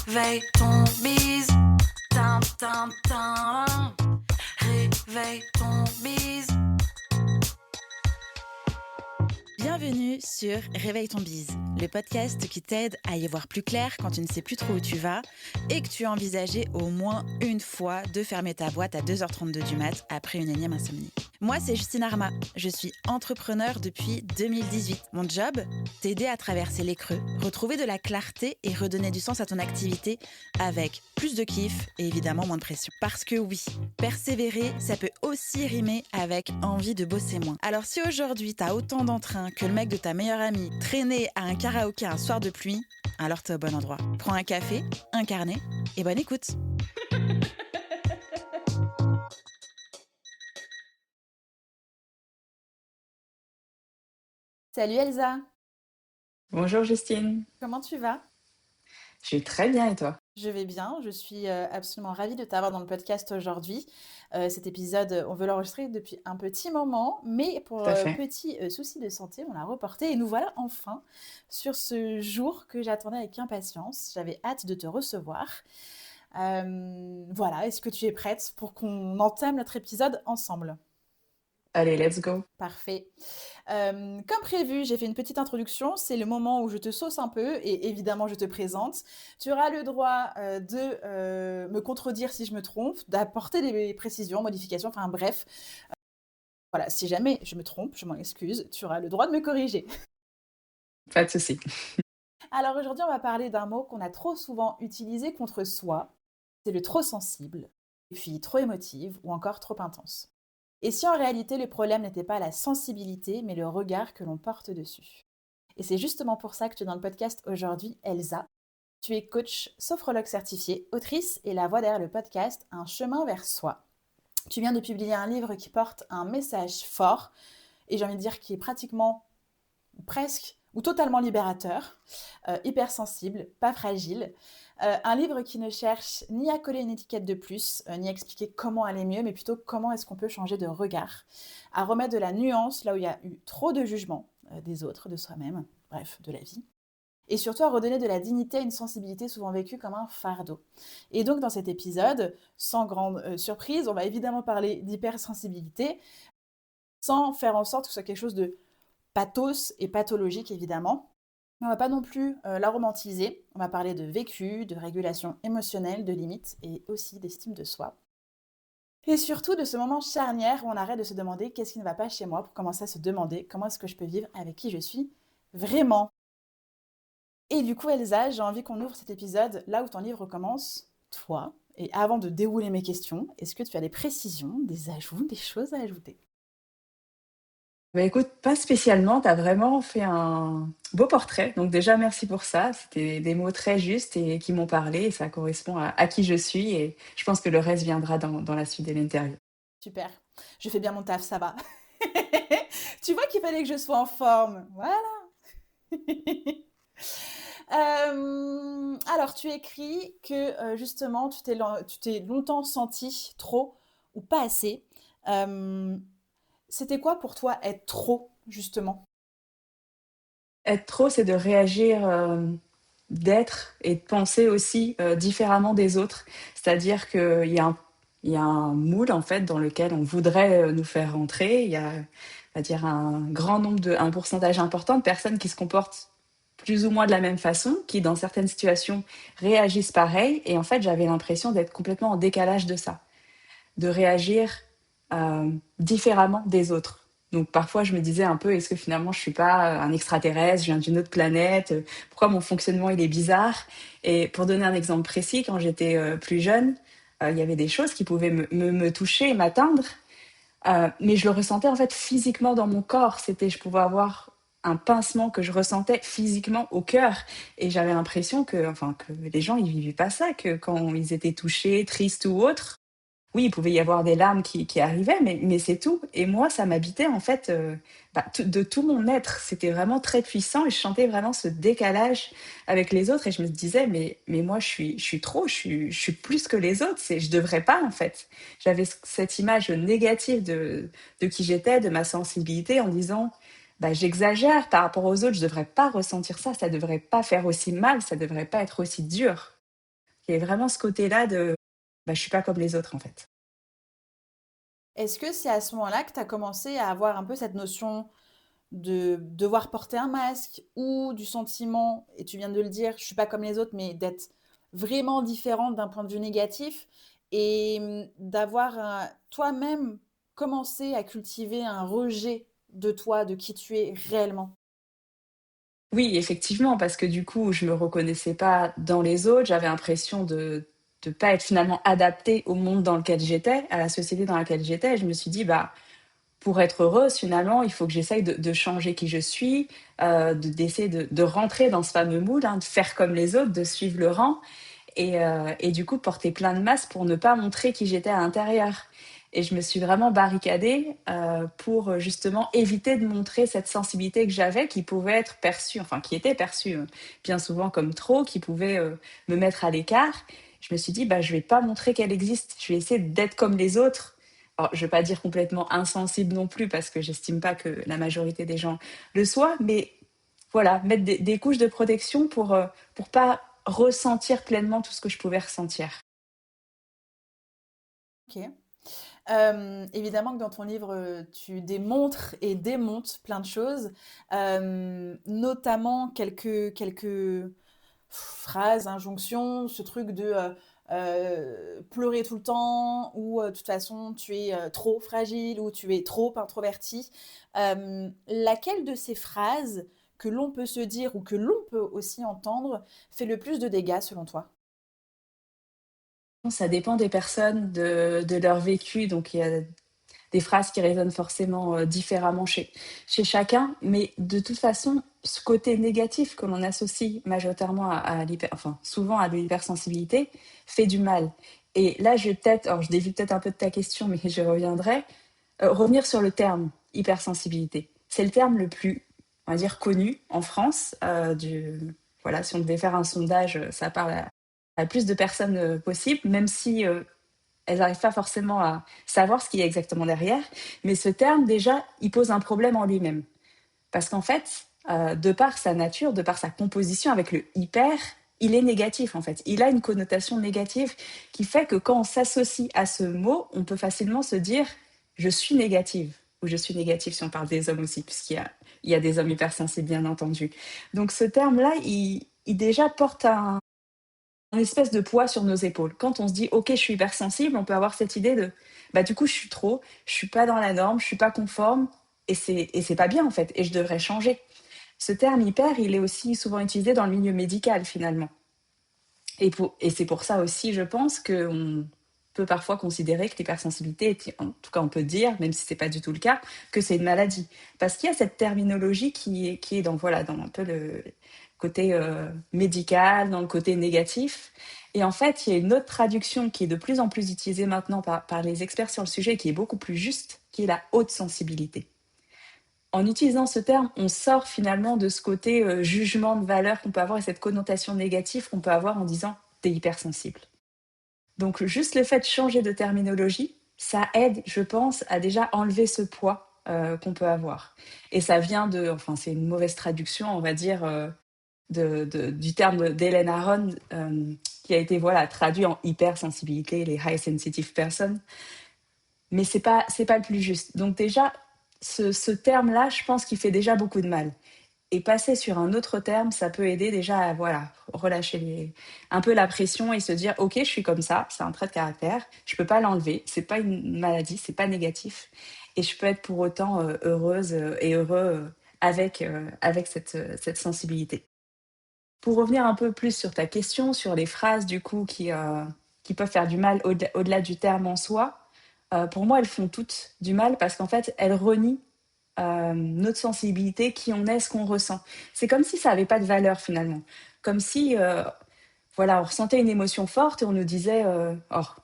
Réveille ton bise, tin tin tin. Réveille ton bise. Bienvenue sur Réveille ton bise, le podcast qui t'aide à y voir plus clair quand tu ne sais plus trop où tu vas et que tu as envisagé au moins une fois de fermer ta boîte à 2h32 du mat après une énième insomnie. Moi, c'est Justine Arma, je suis entrepreneur depuis 2018. Mon job, t'aider à traverser les creux, retrouver de la clarté et redonner du sens à ton activité avec plus de kiff et évidemment moins de pression. Parce que oui, persévérer, ça peut aussi rimer avec envie de bosser moins. Alors si aujourd'hui t'as autant d'entrain que le mec de ta meilleure amie traîner à un karaoké un soir de pluie, alors t'es au bon endroit. Prends un café, un carnet et bonne écoute. Salut Elsa, Bonjour Justine, comment tu vas? je vais très bien et toi? Je vais bien, je suis absolument ravie de t'avoir dans le podcast aujourd'hui. Cet épisode, on veut l'enregistrer depuis un petit moment, mais pour Tout à fait. petit souci de santé, on l'a reporté et nous voilà enfin sur ce jour que j'attendais avec impatience. J'avais hâte de te recevoir. Voilà, est-ce que tu es prête pour qu'on entame notre épisode ensemble? Allez, let's go. Parfait. Comme prévu, j'ai fait une petite introduction. C'est le moment où je te sauce un peu et évidemment je te présente. Tu auras le droit de me contredire si je me trompe, d'apporter des précisions, modifications, enfin bref. Voilà, si jamais je me trompe, je m'en excuse, tu auras le droit de me corriger. Pas de souci. Alors aujourd'hui, on va parler d'un mot qu'on a trop souvent utilisé contre soi. C'est le trop sensible, les filles trop émotives ou encore trop intense. Et si en réalité le problème n'était pas la sensibilité, mais le regard que l'on porte dessus. Et c'est justement pour ça que tu es dans le podcast aujourd'hui, Elsa. Tu es coach sophrologue certifiée, autrice et la voix derrière le podcast Un chemin vers soi. Tu viens de publier un livre qui porte un message fort et j'ai envie de dire qui est pratiquement, presque ou totalement libérateur, hypersensible, pas fragile. Un livre qui ne cherche ni à coller une étiquette de plus, ni à expliquer comment aller mieux, mais plutôt comment est-ce qu'on peut changer de regard, à remettre de la nuance là où il y a eu trop de jugement des autres, de soi-même, bref, de la vie. Et surtout à redonner de la dignité à une sensibilité souvent vécue comme un fardeau. Et donc dans cet épisode, sans grande surprise, on va évidemment parler d'hypersensibilité, sans faire en sorte que ce soit quelque chose de pathos et pathologique évidemment. Mais on va pas non plus la romantiser. On va parler de vécu, de régulation émotionnelle, de limites et aussi d'estime de soi. Et surtout de ce moment charnière où on arrête de se demander qu'est-ce qui ne va pas chez moi pour commencer à se demander comment est-ce que je peux vivre avec qui je suis vraiment. Et du coup, Elsa, j'ai envie qu'on ouvre cet épisode là où ton livre commence, toi. Et avant de dérouler mes questions, est-ce que tu as des précisions, des ajouts, des choses à ajouter? Bah écoute, pas spécialement, tu as vraiment fait un beau portrait. Donc déjà, merci pour ça. C'était des mots très justes et qui m'ont parlé et ça correspond à qui je suis et je pense que le reste viendra dans la suite de l'interview. Super. Je fais bien mon taf, ça va. Tu vois qu'il fallait que je sois en forme. Voilà. Alors, tu écris que justement, tu t'es longtemps senti trop ou pas assez. Euh, C'était quoi pour toi être trop, justement? Être trop, c'est de réagir, d'être et de penser aussi, différemment des autres. C'est-à-dire qu'il y a un moule, en fait, dans lequel on voudrait, nous faire rentrer. Il y a, on va dire, un pourcentage important de personnes qui se comportent plus ou moins de la même façon, qui, dans certaines situations, réagissent pareil et en fait, j'avais l'impression d'être complètement en décalage de ça, de réagir différemment des autres. Donc parfois je me disais un peu, est-ce que finalement je suis pas un extraterrestre, je viens d'une autre planète, pourquoi mon fonctionnement il est bizarre. Et pour donner un exemple précis, quand j'étais plus jeune, il y avait des choses qui pouvaient me toucher, m'atteindre, mais je le ressentais en fait physiquement dans mon corps. Je pouvais avoir un pincement que je ressentais physiquement au cœur et j'avais l'impression que les gens ils vivaient pas ça, que quand ils étaient touchés, tristes ou autres, oui, il pouvait y avoir des larmes qui arrivaient, mais c'est tout. Et moi, ça m'habitait en fait de tout mon être. C'était vraiment très puissant et je sentais vraiment ce décalage avec les autres. Et je me disais, mais moi, je suis trop, je suis plus que les autres. Je devrais pas en fait. J'avais cette image négative de qui j'étais, de ma sensibilité en disant, bah, j'exagère par rapport aux autres, je devrais pas ressentir ça, ça devrait pas faire aussi mal, ça devrait pas être aussi dur. Il y a vraiment ce côté-là de, bah, je suis pas comme les autres en fait. Est-ce que c'est à ce moment-là que tu as commencé à avoir un peu cette notion de devoir porter un masque ou du sentiment, et tu viens de le dire, je suis pas comme les autres, mais d'être vraiment différente d'un point de vue négatif et d'avoir toi-même commencé à cultiver un rejet de toi, de qui tu es réellement. Oui, effectivement, parce que du coup, je me reconnaissais pas dans les autres, j'avais l'impression de pas être finalement adaptée au monde dans lequel j'étais, à la société dans laquelle j'étais. Et je me suis dit: «Bah, pour être heureuse, finalement, il faut que j'essaye de changer qui je suis, d'essayer de rentrer dans ce fameux moule, hein, de faire comme les autres, de suivre le rang et du coup, porter plein de masques pour ne pas montrer qui j'étais à l'intérieur. Et je me suis vraiment barricadée pour justement éviter de montrer cette sensibilité que j'avais, qui pouvait être perçue, enfin qui était perçue bien souvent comme trop, qui pouvait me mettre à l'écart. Je me suis dit, bah, je vais pas montrer qu'elle existe, je vais essayer d'être comme les autres. Alors, je vais pas dire complètement insensible non plus, parce que j'estime pas que la majorité des gens le soient, mais voilà, mettre des couches de protection pour pas ressentir pleinement tout ce que je pouvais ressentir. Ok. Évidemment que dans ton livre, tu démontres et démontes plein de choses, notamment quelques phrases, injonctions, ce truc de pleurer tout le temps, ou de toute façon tu es trop fragile, ou tu es trop introverti. Laquelle de ces phrases que l'on peut se dire ou que l'on peut aussi entendre fait le plus de dégâts selon toi? Ça dépend des personnes, de leur vécu, donc il y a des phrases qui résonnent forcément différemment chez chacun, mais de toute façon, ce côté négatif que l'on associe majoritairement enfin souvent à l'hypersensibilité, fait du mal. Et là, je vais peut-être, alors je dévie peut-être un peu de ta question, mais je reviendrai, revenir sur le terme hypersensibilité. C'est le terme le plus, on va dire, connu en France. Voilà, si on devait faire un sondage, ça parle à plus de personnes possible, même si elles n'arrivent pas forcément à savoir ce qu'il y a exactement derrière. Mais ce terme, déjà, il pose un problème en lui-même. Parce qu'en fait, de par sa nature, de par sa composition avec le hyper, il est négatif en fait. Il a une connotation négative qui fait que quand on s'associe à ce mot, on peut facilement se dire je suis négative ou je suis négative si on parle des hommes aussi, il y a des hommes hypersensibles bien entendu. Donc ce terme-là, il déjà porte un espèce de poids sur nos épaules. Quand on se dit ok, je suis hypersensible, on peut avoir cette idée de bah du coup je suis trop, je suis pas dans la norme, je suis pas conforme et c'est pas bien en fait et je devrais changer. Ce terme hyper, il est aussi souvent utilisé dans le milieu médical finalement. Et c'est pour ça aussi, je pense, qu'on peut parfois considérer que l'hypersensibilité, en tout cas on peut dire, même si c'est pas du tout le cas, que c'est une maladie. Parce qu'il y a cette terminologie qui est dans, voilà, dans un peu le côté médical, dans le côté négatif. Et en fait, il y a une autre traduction qui est de plus en plus utilisée maintenant par les experts sur le sujet, qui est beaucoup plus juste, qui est la haute sensibilité. En utilisant ce terme, on sort finalement de ce côté jugement de valeur qu'on peut avoir et cette connotation négative qu'on peut avoir en disant t'es hypersensible. Donc juste le fait de changer de terminologie, ça aide, je pense, à déjà enlever ce poids qu'on peut avoir. Et ça vient enfin c'est une mauvaise traduction, on va dire, du terme d'Hélène Aron, qui a été voilà traduit en hypersensibilité, les high sensitive persons. Mais c'est pas le plus juste. Donc déjà, ce terme-là, je pense qu'il fait déjà beaucoup de mal. Et passer sur un autre terme, ça peut aider déjà à voilà, relâcher un peu la pression et se dire ok, je suis comme ça, c'est un trait de caractère, je peux pas l'enlever, c'est pas une maladie, c'est pas négatif, et je peux être pour autant heureuse et heureux avec cette sensibilité. Pour revenir un peu plus sur ta question, sur les phrases du coup qui peuvent faire du mal au-delà du terme en soi, pour moi elles font toutes du mal parce qu'en fait elles renient notre sensibilité, qui on est, ce qu'on ressent. C'est comme si ça n'avait pas de valeur finalement. Comme si, voilà, on ressentait une émotion forte et on nous disait,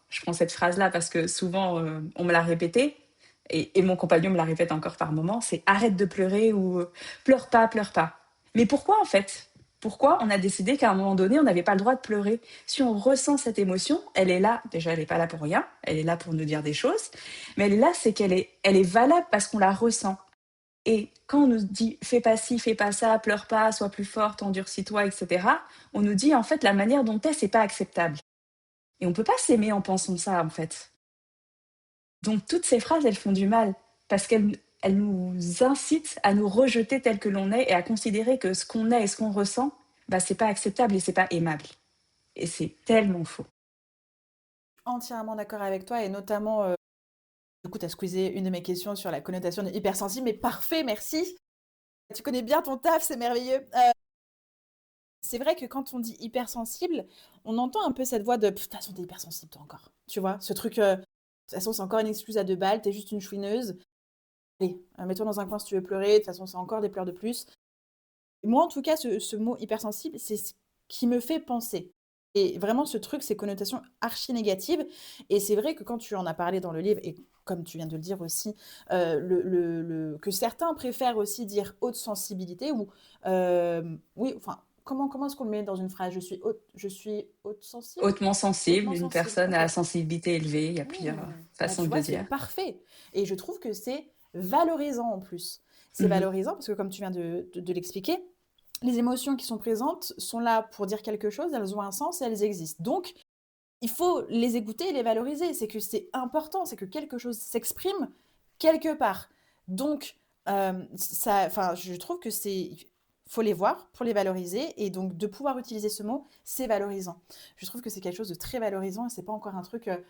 je prends cette phrase-là parce que souvent on me l'a répétée et mon compagnon me la répète encore par moments, c'est arrête de pleurer ou pleure pas, pleure pas. Mais pourquoi en fait? Pourquoi on a décidé qu'à un moment donné, on n'avait pas le droit de pleurer? Si on ressent cette émotion, elle est là. Déjà, elle n'est pas là pour rien. Elle est là pour nous dire des choses. Mais elle est là, c'est elle est valable parce qu'on la ressent. Et quand on nous dit: «Fais pas ci, fais pas ça, pleure pas, sois plus forte, endurcis-toi» et cetera, on nous dit, en fait: «La manière dont tu es, c'est pas acceptable» et on peut pas s'aimer en pensant ça, en fait. Donc toutes ces phrases, elles font du mal parce qu'elles nous incitent à nous rejeter tels que l'on est et à considérer que ce qu'on est et ce qu'on ressent, bah, c'est pas acceptable et c'est pas aimable et c'est tellement faux. Entièrement d'accord avec toi et notamment, du coup, tu as squeezé une de mes questions sur la connotation de hypersensible, mais parfait, merci. Tu connais bien ton taf, c'est merveilleux. C'est vrai que quand on dit hypersensible, on entend un peu cette voix de: «De toute façon, tu hypersensible toi encore». Tu vois? Ce truc, «De toute façon, c'est encore une excuse à 2 balles, t'es juste une chouineuse. Allez, mets-toi dans un coin si tu veux pleurer, de toute façon, c'est encore des pleurs de plus». Moi, en tout cas, ce mot hypersensible, c'est ce qui me fait penser et vraiment ce truc, ces connotations archi négatives et c'est vrai que quand tu en as parlé dans le livre et comme tu viens de le dire aussi, le que certains préfèrent aussi dire haute sensibilité ou, oui, enfin, comment est-ce qu'on le met dans une phrase? Je suis haute sensible? Hautement sensible, Hautement une sensible, personne OK. à sensibilité élevée, il y a plusieurs, Bah, façons tu de le vois, c'est dire. parfait et je trouve que c'est valorisant en plus. C'est Mmh. valorisant parce que comme tu viens de l'expliquer, les émotions qui sont présentes sont là pour dire quelque chose, elles ont un sens et elles existent. Donc, il faut les écouter et les valoriser. C'est que c'est important, c'est que quelque chose s'exprime quelque part. Donc, ça, enfin, je trouve que c'est, faut les voir pour les valoriser et donc de pouvoir utiliser ce mot, c'est valorisant. Je trouve que c'est quelque chose de très valorisant et c'est pas encore un truc. De toute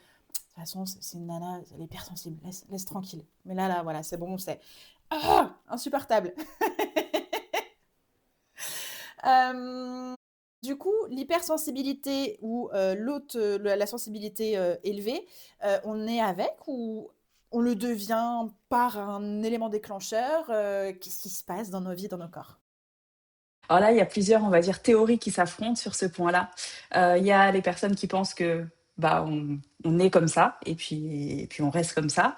façon, c'est une nana, elle est hypersensible, laisse tranquille. Mais là, voilà, c'est bon, c'est insupportable. Euh, du coup, l'hypersensibilité ou la sensibilité élevée, on est avec ou on le devient par un élément déclencheur? Qu'est-ce qui se passe dans nos vies, dans nos corps? Alors là, il y a plusieurs, on va dire, théories qui s'affrontent sur ce point-là. Il y a les personnes qui pensent que, bah, on est comme ça et puis on reste comme ça.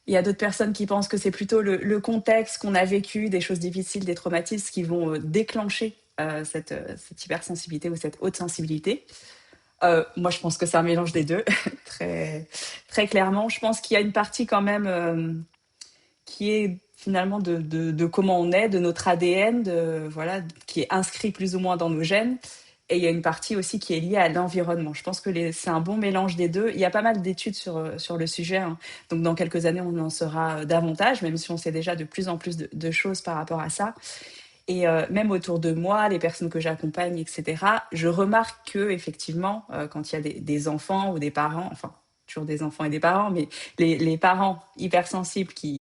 Il y a d'autres personnes qui pensent que c'est plutôt le contexte qu'on a vécu, des choses difficiles, des traumatismes qui vont, déclencher, cette hypersensibilité ou cette haute sensibilité. Moi, je pense que c'est un mélange des 2, très très clairement. Je pense qu'il y a une partie quand même, qui est finalement de comment on est, de notre ADN, voilà, qui est inscrit plus ou moins dans nos gènes. Et il y a une partie aussi qui est liée à l'environnement. Je pense que c'est un bon mélange des deux. Il y a pas mal d'études sur le sujet, hein. Donc dans quelques années, on en saura davantage, même si on sait déjà de plus en plus de choses par rapport à ça. Et même autour de moi, les personnes que j'accompagne, etc., je remarque que effectivement, quand il y a des enfants ou des parents, enfin toujours des enfants et des parents, mais les parents hypersensibles qui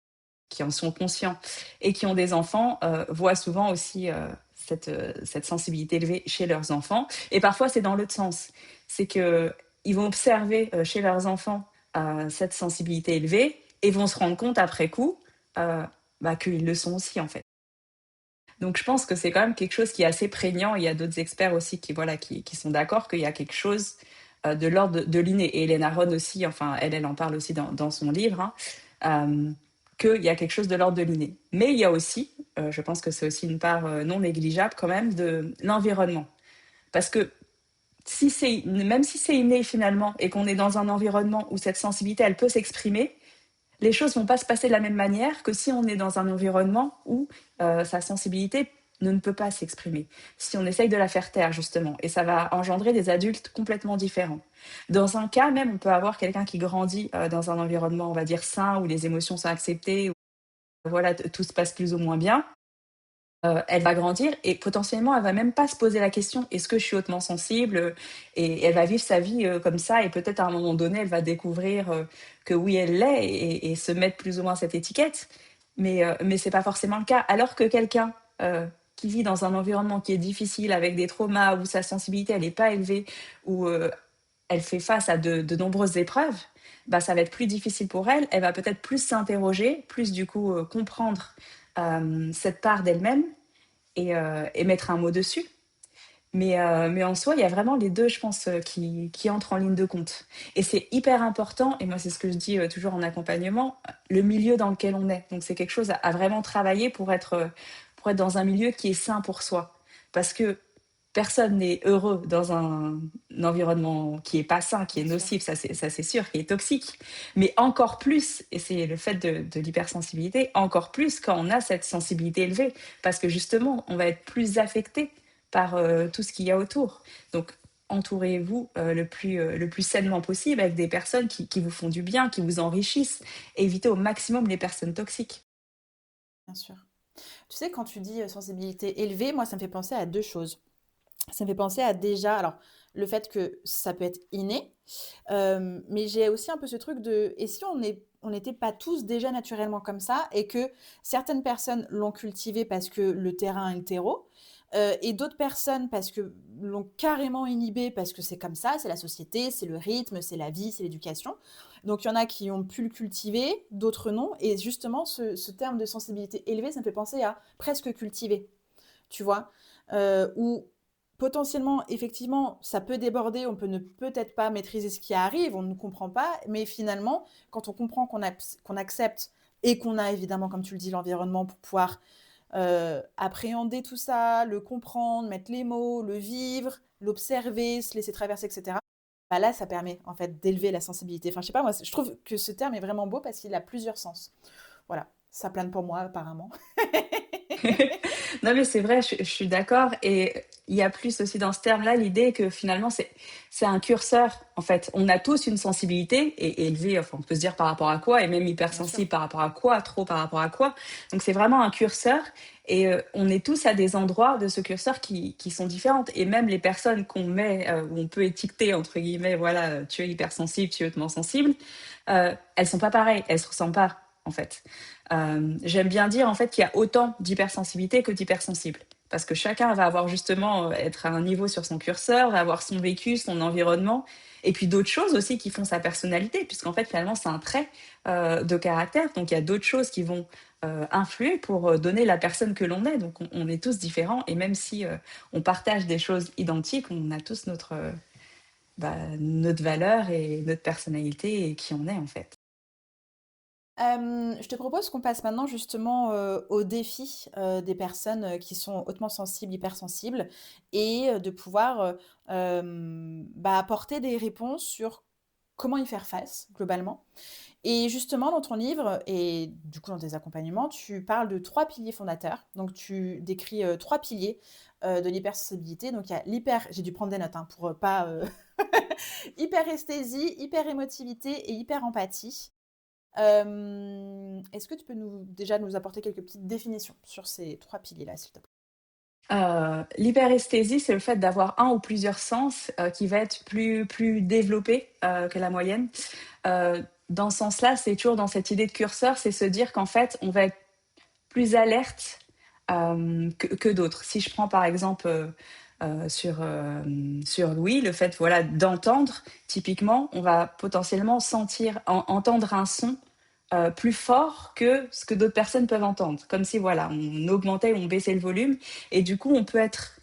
en sont conscients et qui ont des enfants voient souvent aussi cette sensibilité élevée chez leurs enfants. Et parfois, c'est dans l'autre sens. C'est qu'ils vont observer chez leurs enfants cette sensibilité élevée et vont se rendre compte après coup euh, bah, qu'ils le sont aussi, en fait. Donc, je pense que c'est quand même quelque chose qui est assez prégnant. Il y a d'autres experts aussi qui, voilà, qui sont d'accord qu'il y a quelque chose de l'ordre de l'inné. Et Hélène Aron aussi, enfin, elle en parle aussi dans son livre, hein, euh, qu'il y a quelque chose de l'ordre de l'inné. Mais il y a aussi, je pense que c'est aussi une part non négligeable quand même, de l'environnement. Parce que même si c'est inné finalement et qu'on est dans un environnement où cette sensibilité, elle peut s'exprimer, les choses vont pas se passer de la même manière que si on est dans un environnement où sa sensibilité ne peut pas s'exprimer. Si on essaye de la faire taire, justement, et ça va engendrer des adultes complètement différents. Dans un cas même, on peut avoir quelqu'un qui grandit dans un environnement, on va dire, sain, où les émotions sont acceptées, où voilà, tout se passe plus ou moins bien. Elle va grandir et potentiellement, elle va même pas se poser la question: «Est-ce que je suis hautement sensible?» Et elle va vivre sa vie, comme ça et peut-être à un moment donné, elle va découvrir, que oui, elle l'est et se mettre plus ou moins cette étiquette. Mais c'est pas forcément le cas. Alors que quelqu'un, qui vit dans un environnement qui est difficile avec des traumas, où sa sensibilité, elle est pas élevée, où, elle fait face à de nombreuses épreuves, bah, ça va être plus difficile pour elle. Elle va peut-être plus s'interroger, plus du coup, comprendre, cette part d'elle-même et mettre un mot dessus. Mais en soi, il y a vraiment les 2, je pense, qui entrent en ligne de compte. Et c'est hyper important, et moi, c'est ce que je dis toujours en accompagnement, le milieu dans lequel on est. Donc, c'est quelque chose à vraiment travailler pour être dans un milieu qui est sain pour soi. Parce que personne n'est heureux dans un environnement qui est pas sain, qui est Bien sûr. nocif, ça c'est sûr, qui est toxique. Mais encore plus, et c'est le fait de l'hypersensibilité, encore plus quand on a cette sensibilité élevée, parce que justement, on va être plus affecté par tout ce qu'il y a autour. Donc, entourez-vous le plus sainement possible avec des personnes qui vous font du bien, qui vous enrichissent. Évitez au maximum les personnes toxiques. Bien sûr. Tu sais, quand tu dis sensibilité élevée, moi, ça me fait penser à deux choses. Ça me fait penser à déjà, alors, le fait que ça peut être inné, mais j'ai aussi un peu ce truc de, et si on n'était pas tous déjà naturellement comme ça, et que certaines personnes l'ont cultivé parce que le terrain est le terreau, et d'autres personnes parce que l'ont carrément inhibé parce que c'est comme ça, c'est la société, c'est le rythme, c'est la vie, c'est l'éducation. Donc il y en a qui ont pu le cultiver, d'autres non. Et justement, ce terme de sensibilité élevée, ça me fait penser à presque cultiver, tu vois, où potentiellement, effectivement, ça peut déborder, on peut ne peut-être pas maîtriser ce qui arrive, on ne comprend pas, mais finalement, quand on comprend qu'on accepte et qu'on a évidemment, comme tu le dis, l'environnement pour pouvoir appréhender tout ça, le comprendre, mettre les mots, le vivre, l'observer, se laisser traverser, etc. Bah là, ça permet en fait d'élever la sensibilité. Enfin, je sais pas, moi, je trouve que ce terme est vraiment beau parce qu'il a plusieurs sens. Voilà, ça plane pour moi apparemment. Non, mais c'est vrai, je suis d'accord. Et il y a plus aussi dans ce terme-là l'idée que finalement, c'est un curseur. En fait, on a tous une sensibilité et élevée, enfin, on peut se dire par rapport à quoi, et même Bien sûr. hypersensible par rapport à quoi, trop par rapport à quoi. Donc, c'est vraiment un curseur. Et on est tous à des endroits de ce curseur qui sont différentes. Et même les personnes qu'on met, où on peut étiqueter, entre guillemets, voilà, tu es hypersensible, tu es hautement sensible, elles sont pas pareilles, elles se ressemblent pas, en fait. J'aime bien dire en fait qu'il y a autant d'hypersensibilité que d'hypersensibles. Parce que chacun va avoir justement être à un niveau sur son curseur, va avoir son vécu, son environnement, et puis d'autres choses aussi qui font sa personnalité, puisqu'en fait finalement c'est un trait de caractère. Donc il y a d'autres choses qui vont influer pour donner la personne que l'on est. Donc on est tous différents, et même si on partage des choses identiques, on a tous notre valeur et notre personnalité et qui on est en fait. Je te propose qu'on passe maintenant justement au défi des personnes qui sont hautement sensibles, hypersensibles, et de pouvoir bah, apporter des réponses sur comment y faire face globalement. Et justement, dans ton livre et du coup dans tes accompagnements, tu parles de trois piliers fondateurs. Donc tu décris trois piliers de l'hypersensibilité. Donc il y a l'hyper, j'ai dû prendre des notes hein, pour pas hyperesthésie, hyperémotivité et hyperempathie. Est-ce que tu peux déjà nous apporter quelques petites définitions sur ces trois piliers-là, s'il te plaît? L'hyperesthésie, c'est le fait d'avoir un ou plusieurs sens qui va être plus développé que la moyenne. Dans ce sens-là, c'est toujours dans cette idée de curseur, c'est se dire qu'en fait, on va être plus alerte que d'autres. Si je prends par exemple sur Louis, le fait voilà, d'entendre, typiquement, on va potentiellement entendre un son plus fort que ce que d'autres personnes peuvent entendre. Comme si voilà, on augmentait ou on baissait le volume. Et du coup, on peut être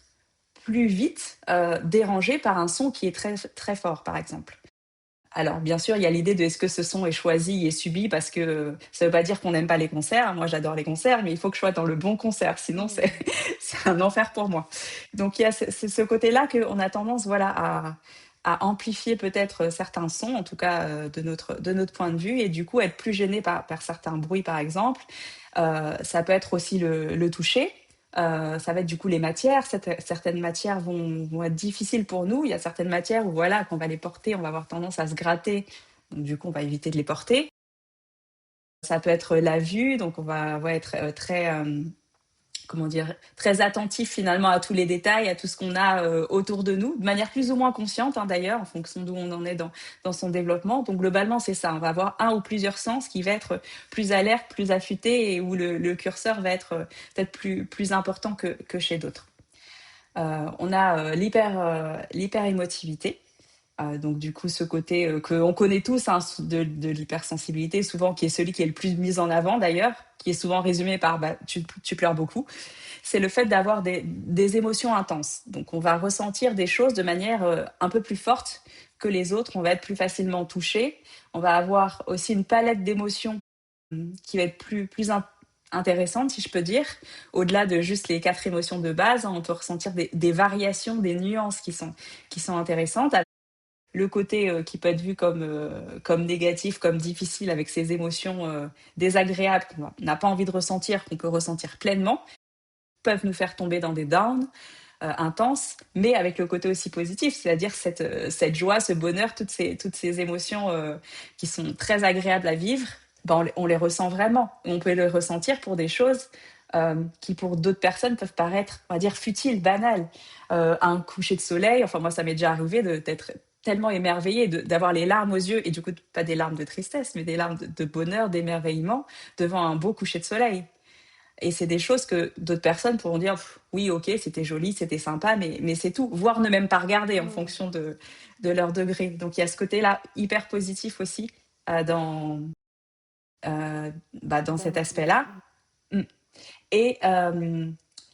plus vite dérangé par un son qui est très, très fort, par exemple. Alors, bien sûr, il y a l'idée de est-ce que ce son est choisi et subi parce que ça ne veut pas dire qu'on n'aime pas les concerts. Moi, j'adore les concerts, mais il faut que je sois dans le bon concert, sinon c'est Mmh. c'est un enfer pour moi. Donc, il y a ce côté-là qu'on a tendance voilà, à amplifier peut-être certains sons, en tout cas de notre point de vue, et du coup être plus gêné par certains bruits, par exemple. Ça peut être aussi le toucher. Ça va être du coup les matières. Certaines matières vont être difficiles pour nous. Il y a certaines matières où voilà, quand on va les porter, on va avoir tendance à se gratter. Donc du coup, on va éviter de les porter. Ça peut être la vue, donc on va être très comment dire, très attentif finalement à tous les détails, à tout ce qu'on a autour de nous, de manière plus ou moins consciente hein, d'ailleurs, en fonction d'où on en est dans son développement. Donc globalement, c'est ça, on va avoir un ou plusieurs sens qui va être plus alerte, plus affûté et où le curseur va être peut-être plus important que chez d'autres. On a l'hyperémotivité. Donc du coup, ce côté qu'on connaît tous hein, de l'hypersensibilité, souvent qui est celui qui est le plus mis en avant d'ailleurs, qui est souvent résumé par tu pleures beaucoup, c'est le fait d'avoir des émotions intenses. Donc on va ressentir des choses de manière un peu plus forte que les autres, on va être plus facilement touché, on va avoir aussi une palette d'émotions qui va être intéressante, si je peux dire. Au-delà de juste les 4 émotions de base, hein, on peut ressentir des variations, des nuances qui sont intéressantes. Le côté, qui peut être vu comme négatif, comme difficile avec ces émotions, désagréables qu'on n'a pas envie de ressentir, qu'on peut ressentir pleinement, peuvent nous faire tomber dans des downs, intenses, mais avec le côté aussi positif, c'est-à-dire cette joie, ce bonheur, toutes ces émotions qui sont très agréables à vivre, ben on les ressent vraiment. On peut les ressentir pour des choses qui pour d'autres personnes peuvent paraître, on va dire, futiles, banales. Un coucher de soleil, enfin moi ça m'est déjà arrivé d'être tellement émerveillée, d'avoir les larmes aux yeux, et du coup pas des larmes de tristesse, mais des larmes de bonheur, d'émerveillement devant un beau coucher de soleil. Et c'est des choses que d'autres personnes pourront dire oui, ok, c'était joli, c'était sympa, mais c'est tout. Voire ne même pas regarder en Mm. fonction de leur degré. Donc il y a ce côté-là hyper positif aussi euh, dans, dans Hyper cet motivant. aspect-là. Mm. Et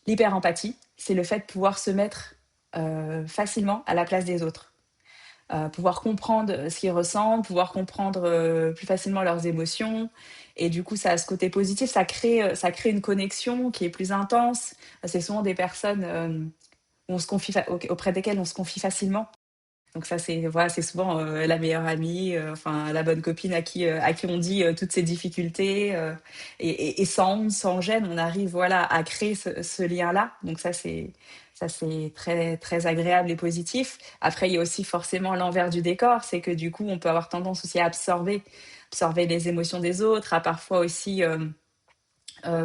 l'hyper-empathie, c'est le fait de pouvoir se mettre facilement à la place des autres. Pouvoir comprendre ce qu'ils ressentent, pouvoir comprendre plus facilement leurs émotions. Et du coup, ça a ce côté positif, ça crée une connexion qui est plus intense. C'est souvent des personnes où on se confie auprès desquelles on se confie facilement. Donc ça, c'est voilà, c'est souvent la meilleure amie, enfin la bonne copine à qui on dit toutes ses difficultés et sans gêne, on arrive voilà à créer ce lien-là. Donc ça c'est très très agréable et positif. Après, il y a aussi forcément l'envers du décor, c'est que du coup, on peut avoir tendance aussi à absorber les émotions des autres, à parfois aussi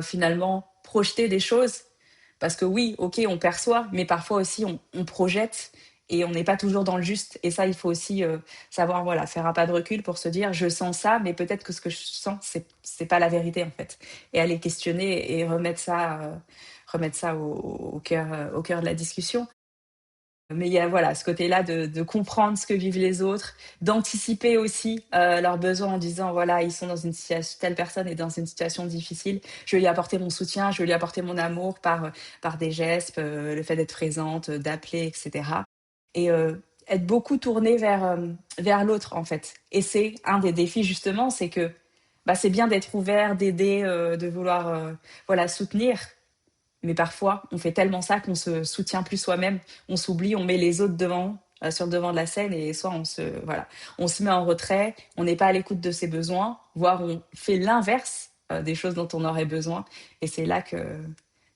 finalement projeter des choses. Parce que oui, ok, on perçoit, mais parfois aussi on projette et on n'est pas toujours dans le juste. Et ça, il faut aussi savoir voilà, faire un pas de recul pour se dire je sens ça, mais peut-être que ce que je sens, c'est pas la vérité en fait. Et aller questionner et remettre ça au cœur de la discussion. Mais il y a voilà, ce côté-là de comprendre ce que vivent les autres, d'anticiper aussi leurs besoins en disant voilà, ils sont dans une situation, telle personne est dans une situation difficile, je vais lui apporter mon soutien, je vais lui apporter mon amour par des gestes, le fait d'être présente, d'appeler, etc. Et être beaucoup tourné vers l'autre en fait. Et c'est un des défis justement, c'est que bah, c'est bien d'être ouvert, d'aider, de vouloir voilà, soutenir, mais parfois, on fait tellement ça qu'on se soutient plus soi-même, on s'oublie, on met les autres devant, sur le devant de la scène, et soit voilà, on se met en retrait, on n'est pas à l'écoute de ses besoins, voire on fait l'inverse des choses dont on aurait besoin. Et c'est là que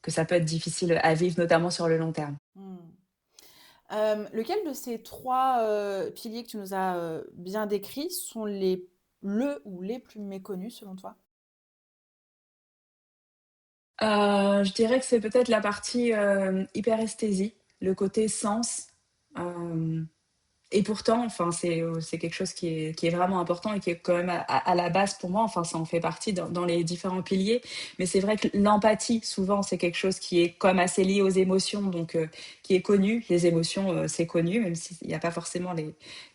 ça peut être difficile à vivre, notamment sur le long terme. Mm. Lequel de ces trois piliers que tu nous as bien décrits sont le ou les plus méconnus selon toi? Je dirais que c'est peut-être la partie hyperesthésie, le côté sens. Euh, Et pourtant, enfin, c'est quelque chose qui est vraiment important et qui est quand même à la base pour moi. Enfin, ça en fait partie dans les différents piliers. Mais c'est vrai que l'empathie, souvent, c'est quelque chose qui est quand même assez lié aux émotions, donc qui est connu. Les émotions, c'est connu, même s'il n'y a pas forcément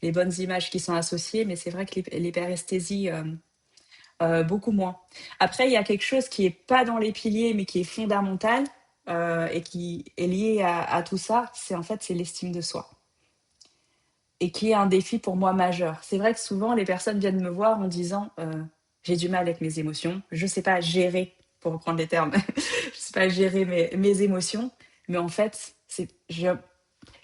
les bonnes images qui sont associées. Mais c'est vrai que l'hyperesthésie, beaucoup moins. Après, il y a quelque chose qui est pas dans les piliers, mais qui est fondamental et qui est lié à tout ça. C'est en fait, c'est l'estime de soi et qui est un défi pour moi majeur. C'est vrai que souvent les personnes viennent me voir en disant j'ai du mal avec mes émotions, je sais pas gérer, pour reprendre les termes, je sais pas gérer mes émotions, mais en fait, je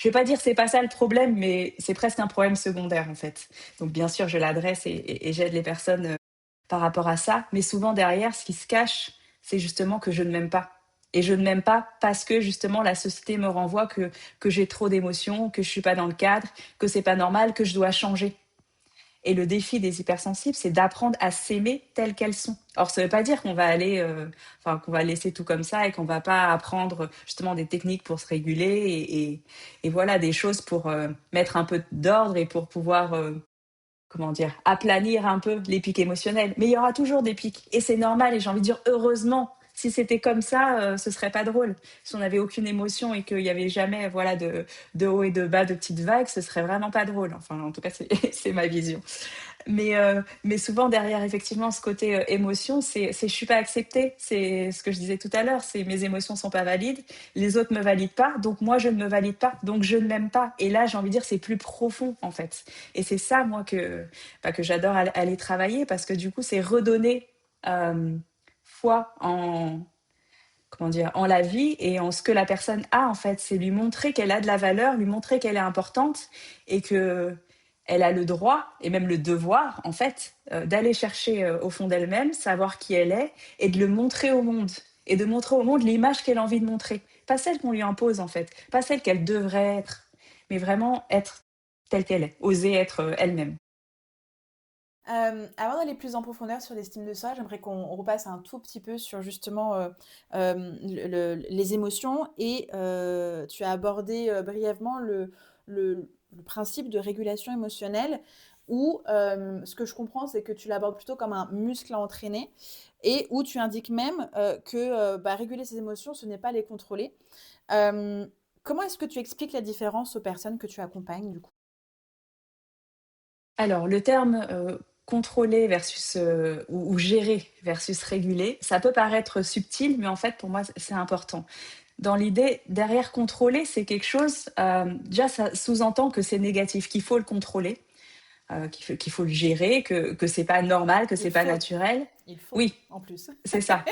vais pas dire c'est pas ça le problème, mais c'est presque un problème secondaire en fait. Donc bien sûr, je l'adresse et j'aide les personnes par rapport à ça, mais souvent derrière, ce qui se cache, c'est justement que je ne m'aime pas. Et je ne m'aime pas parce que justement la société me renvoie que j'ai trop d'émotions, que je suis pas dans le cadre, que c'est pas normal, que je dois changer. Et le défi des hypersensibles, c'est d'apprendre à s'aimer telles qu'elles sont. Or, ça ne veut pas dire qu'on va qu'on va laisser tout comme ça et qu'on va pas apprendre justement des techniques pour se réguler et voilà des choses pour mettre un peu d'ordre et pour pouvoir comment dire, aplanir un peu les pics émotionnels. Mais il y aura toujours des pics. Et c'est normal. Et j'ai envie de dire, heureusement, si c'était comme ça, ce serait pas drôle. Si on n'avait aucune émotion et qu'il y avait jamais, voilà, de haut et de bas, de petites vagues, ce serait vraiment pas drôle. Enfin, en tout cas, c'est, c'est ma vision. Mais souvent derrière effectivement ce côté émotion, c'est je suis pas acceptée, c'est ce que je disais tout à l'heure, c'est mes émotions sont pas valides, les autres me valident pas, donc moi je ne me valide pas, donc je ne m'aime pas. Et là j'ai envie de dire c'est plus profond en fait. Et c'est ça moi que j'adore aller travailler parce que du coup c'est redonner euh, foi en comment dire? En la vie et en ce que la personne a, en fait. C'est lui montrer qu'elle a de la valeur, lui montrer qu'elle est importante et que elle a le droit et même le devoir, en fait, d'aller chercher, au fond d'elle-même, savoir qui elle est et de le montrer au monde et de montrer au monde l'image qu'elle a envie de montrer. Pas celle qu'on lui impose, en fait, pas celle qu'elle devrait être, mais vraiment être telle qu'elle est, oser être, elle-même. Avant d'aller plus en profondeur sur l'estime de soi, j'aimerais qu'on repasse un tout petit peu sur justement les émotions et tu as abordé brièvement le principe de régulation émotionnelle où ce que je comprends, c'est que tu l'abordes plutôt comme un muscle à entraîner et où tu indiques même que bah, réguler ses émotions, ce n'est pas les contrôler. Euh, Comment est-ce que tu expliques la différence aux personnes que tu accompagnes du coup? Alors, le terme, contrôler versus, ou gérer versus réguler, ça peut paraître subtil, mais en fait, pour moi, c'est important. Dans l'idée, derrière contrôler, c'est quelque chose, déjà, ça sous-entend que c'est négatif, qu'il faut le contrôler, qu'il faut le gérer, que c'est pas normal, que Il c'est pas faut, naturel. il faut Oui, en plus. c'est ça.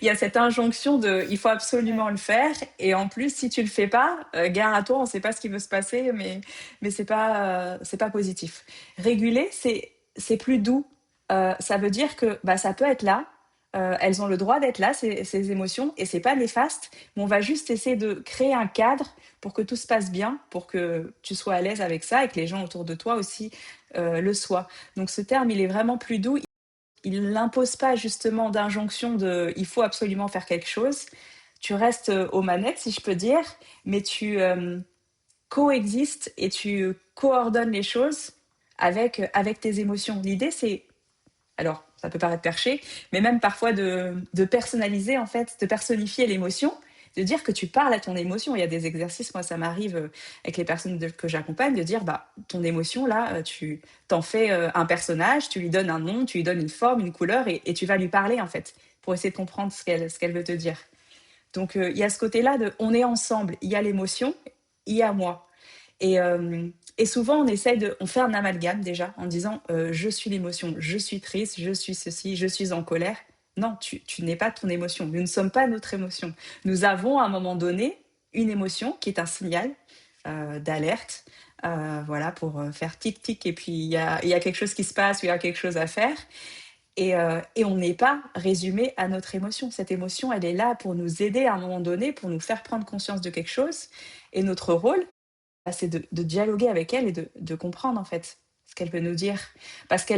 Il y a cette injonction de il faut Ouais. absolument le faire et en plus si tu le fais pas, gare à toi, on ne sait pas ce qui veut se passer mais c'est pas positif. Réguler, c'est plus doux. Ça veut dire que bah, ça peut être là, elles ont le droit d'être là ces émotions et c'est pas néfaste, mais on va juste essayer de créer un cadre pour que tout se passe bien, pour que tu sois à l'aise avec ça et que les gens autour de toi aussi le soient. Donc ce terme, il est vraiment plus doux, il n'impose pas justement d'injonction de il faut absolument faire quelque chose. Tu restes aux manettes, si je peux dire, mais tu coexistes et tu coordonnes les choses avec tes émotions. L'idée, c'est, alors ça peut paraître perché, mais même parfois de personnaliser, en fait, de personnifier l'émotion, de dire que tu parles à ton émotion. Il y a des exercices, moi ça m'arrive avec les personnes que j'accompagne, de dire, bah, ton émotion, là, tu t'en fais un personnage, tu lui donnes un nom, tu lui donnes une forme, une couleur, et tu vas lui parler, en fait, pour essayer de comprendre ce qu'elle veut te dire. Donc il y a ce côté-là de, on est ensemble, il y a l'émotion, il y a moi. Et souvent, on fait un amalgame déjà en disant je suis l'émotion, je suis triste, je suis ceci, je suis en colère. Non, tu n'es pas ton émotion. Nous ne sommes pas notre émotion. Nous avons à un moment donné une émotion qui est un signal d'alerte, voilà, pour faire tic-tic et puis il y a quelque chose qui se passe ou il y a quelque chose à faire. Et on n'est pas résumé à notre émotion. Cette émotion, elle est là pour nous aider à un moment donné, pour nous faire prendre conscience de quelque chose. Et notre rôle, bah, c'est de dialoguer avec elle et de comprendre en fait ce qu'elle veut nous dire. Parce que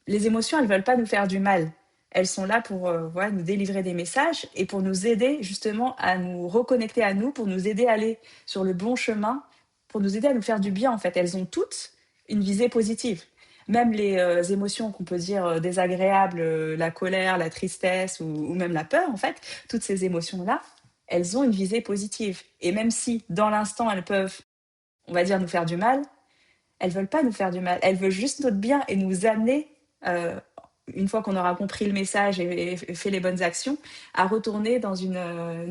les émotions, elles ne veulent pas nous faire du mal. Elles sont là pour voilà, nous délivrer des messages et pour nous aider justement à nous reconnecter à nous, pour nous aider à aller sur le bon chemin, pour nous aider à nous faire du bien en fait. Elles ont toutes une visée positive. Même les émotions qu'on peut dire désagréables, la colère, la tristesse ou même la peur, en fait, toutes ces émotions-là, elles ont une visée positive. Et même si dans l'instant, elles peuvent, on va dire, nous faire du mal, elles veulent pas nous faire du mal. Elles veulent juste notre bien et nous amener, une fois qu'on aura compris le message et fait les bonnes actions, à retourner dans une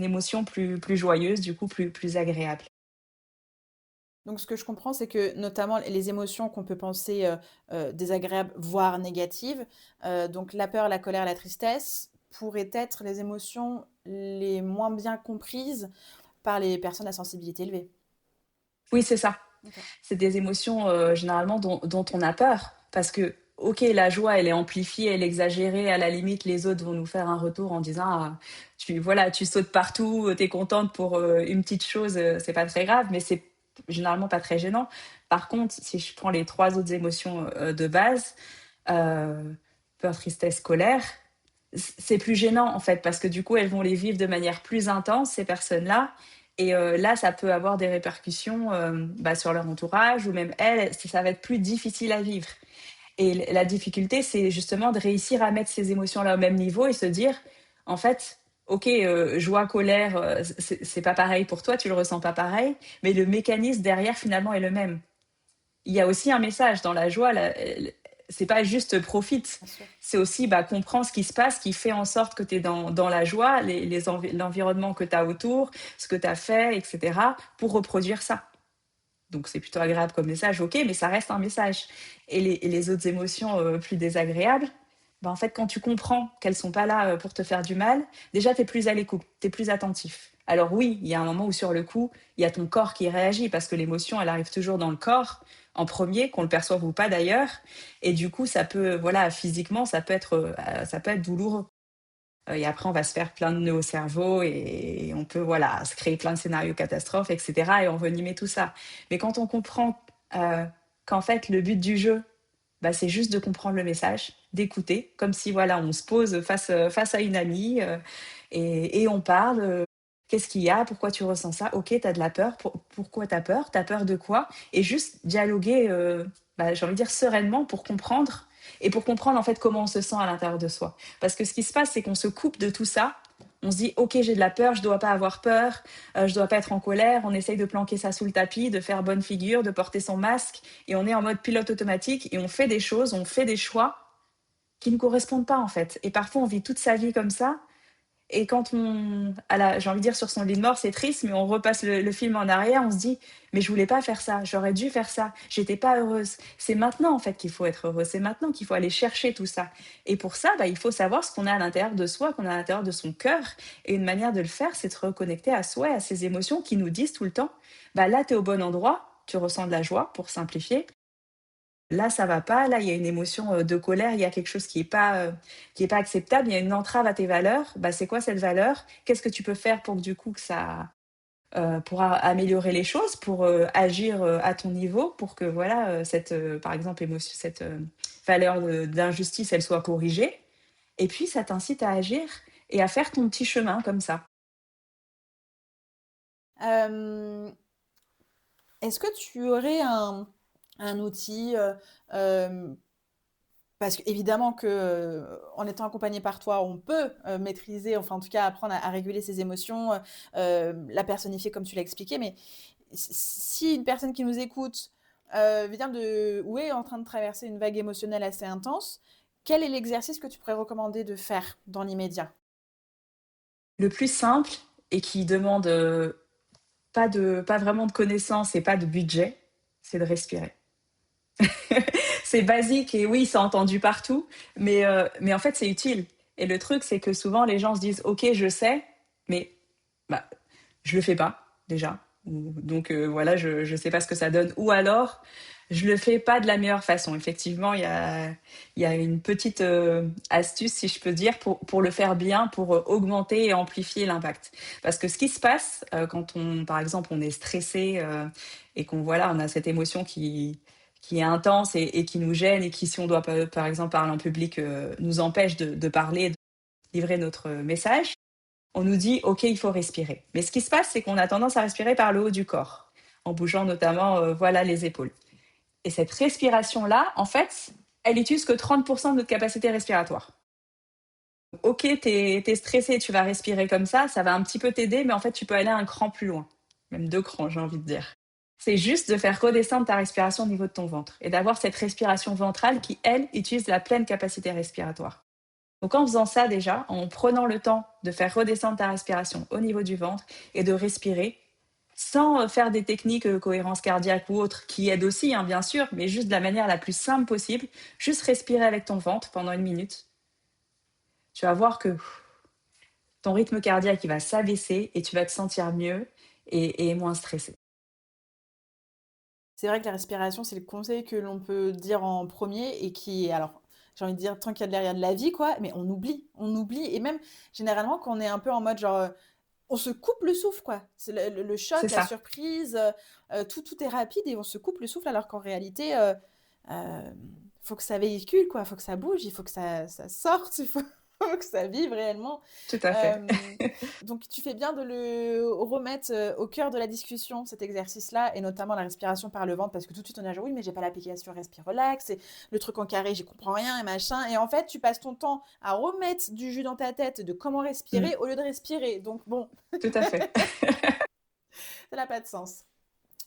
émotion plus joyeuse, du coup plus agréable. Donc, ce que je comprends, c'est que notamment les émotions qu'on peut penser désagréables, voire négatives, donc la peur, la colère, la tristesse, pourraient être les émotions les moins bien comprises par les personnes à sensibilité élevée. Oui, c'est ça. Ok. C'est des émotions généralement dont on a peur. Parce que, ok, la joie, elle est amplifiée, elle est exagérée. À la limite, les autres vont nous faire un retour en disant ah, voilà, tu sautes partout, tu es contente pour une petite chose, c'est pas très grave, mais c'est généralement pas très gênant. Par contre, si je prends les trois autres émotions de base, euh, peur, tristesse, colère, c'est plus gênant en fait, parce que du coup, elles vont les vivre de manière plus intense, ces personnes-là. Et là, ça peut avoir des répercussions bah, sur leur entourage ou même elles, ça va être plus difficile à vivre. Et la difficulté, c'est justement de réussir à mettre ces émotions-là au même niveau et se dire, en fait, ok, joie, colère, c'est pas pareil pour toi, tu le ressens pas pareil, mais le mécanisme derrière finalement est le même. Il y a aussi un message dans la joie. C'est pas juste profite, Bien sûr. c'est aussi bah, comprends ce qui se passe, qui fait en sorte que tu es dans la joie, l'environnement que tu as autour, ce que tu as fait, etc., pour reproduire ça. Donc c'est plutôt agréable comme message, ok, mais ça reste un message. Et les autres émotions plus désagréables, bah, en fait, quand tu comprends qu'elles sont pas là pour te faire du mal, déjà, tu es plus à l'écoute, tu es plus attentif. Alors oui, il y a un moment où sur le coup, il y a ton corps qui réagit parce que l'émotion, elle arrive toujours dans le corps en premier, qu'on le perçoive ou pas d'ailleurs. Et du coup, ça peut, voilà, physiquement, ça peut être douloureux. Et après, on va se faire plein de nœuds au cerveau et on peut, voilà, se créer plein de scénarios catastrophes, etc. Et envenimer tout ça. Mais quand on comprend euh, qu'en fait, le but du jeu, bah, c'est juste de comprendre le message, d'écouter, comme si voilà, on se pose face à une amie et on parle. Qu'est-ce qu'il y a? Pourquoi tu ressens ça? Ok, tu as de la peur. Pourquoi tu as peur? Tu as peur de quoi? Et juste dialoguer, bah, j'ai envie de dire sereinement pour comprendre et pour comprendre en fait comment on se sent à l'intérieur de soi. Parce que ce qui se passe, c'est qu'on se coupe de tout ça. On se dit, ok, j'ai de la peur, je dois pas avoir peur, je dois pas être en colère. On essaye de planquer ça sous le tapis, de faire bonne figure, de porter son masque et on est en mode pilote automatique et on fait des choses, on fait des choix qui ne correspondent pas en fait. Et parfois on vit toute sa vie comme ça. Et quand j'ai envie de dire sur son lit de mort, c'est triste, mais on repasse le film en arrière, on se dit, mais je voulais pas faire ça, j'aurais dû faire ça, j'étais pas heureuse. C'est maintenant en fait qu'il faut être heureuse, c'est maintenant qu'il faut aller chercher tout ça. Et pour ça, bah, il faut savoir ce qu'on a à l'intérieur de soi, qu'on a à l'intérieur de son cœur. Et une manière de le faire, c'est de se reconnecter à soi, à ses émotions qui nous disent tout le temps, bah là, tu es au bon endroit, tu ressens de la joie, pour simplifier. Là, ça va pas. Là, il y a une émotion de colère. Il y a quelque chose qui est pas acceptable. Il y a une entrave à tes valeurs. Bah, c'est quoi cette valeur? Qu'est-ce que tu peux faire pour que du coup que ça, pour améliorer les choses, pour agir à ton niveau, pour que voilà cette, par exemple, émotion, cette valeur d'injustice, elle soit corrigée. Et puis, ça t'incite à agir et à faire ton petit chemin comme ça. Euh, Est-ce que tu aurais un outil parce qu'évidemment que, en étant accompagné par toi, on peut maîtriser, enfin en tout cas apprendre à réguler ses émotions, la personnifier comme tu l'as expliqué. Mais si une personne qui nous écoute vient de ou est en train de traverser une vague émotionnelle assez intense, quel est l'exercice que tu pourrais recommander de faire dans l'immédiat? Le plus simple et qui demande pas vraiment de connaissances et pas de budget, c'est de respirer. C'est basique et oui, c'est entendu partout, mais en fait, c'est utile. Et le truc, c'est que souvent, les gens se disent, OK, je sais, mais bah, je le fais pas, déjà. Donc voilà, je sais pas ce que ça donne. Ou alors, je le fais pas de la meilleure façon. Effectivement, il y a une petite astuce, si je peux dire, pour le faire bien, pour augmenter et amplifier l'impact. Parce que ce qui se passe quand on, par exemple, on est stressé et qu'on voilà, on a cette émotion qui est intense et qui nous gêne et qui, si on doit par exemple parler en public, nous empêche de parler, de livrer notre message, on nous dit OK, il faut respirer. Mais ce qui se passe, c'est qu'on a tendance à respirer par le haut du corps, en bougeant notamment voilà, les épaules. Et cette respiration-là, en fait, elle utilise que 30% de notre capacité respiratoire. OK, t'es stressé, tu vas respirer comme ça va un petit peu t'aider, mais en fait, tu peux aller un cran plus loin. Même 2 crans, j'ai envie de dire. C'est juste de faire redescendre ta respiration au niveau de ton ventre et d'avoir cette respiration ventrale qui, elle, utilise la pleine capacité respiratoire. Donc en faisant ça déjà, en prenant le temps de faire redescendre ta respiration au niveau du ventre et de respirer, sans faire des techniques cohérence cardiaque ou autres, qui aident aussi, hein, bien sûr, mais juste de la manière la plus simple possible, juste respirer avec ton ventre pendant 1 minute. Tu vas voir que ton rythme cardiaque il va s'abaisser et tu vas te sentir mieux et moins stressé. C'est vrai que la respiration, c'est le conseil que l'on peut dire en premier et qui est, alors, j'ai envie de dire, tant qu'il y a derrière de la vie, quoi, mais on oublie, et même généralement quand on est un peu en mode genre, on se coupe le souffle, quoi. C'est le C'est choc, la ça, surprise, tout est rapide et on se coupe le souffle alors qu'en réalité, euh, faut que ça véhicule, quoi, faut que ça bouge, il faut que ça sorte, il faut, faut que ça vive réellement. tout à fait. Euh, donc tu fais bien de le remettre au cœur de la discussion, cet exercice-là, et notamment la respiration par le ventre, parce que tout de suite on a dit oui, mais j'ai pas l'application Respire Relax, et le truc en carré, j'y comprends rien, et machin. Et en fait, tu passes ton temps à remettre du jus dans ta tête de comment Mm, respirer au lieu de respirer. Donc bon, tout à fait. ça n'a pas de sens.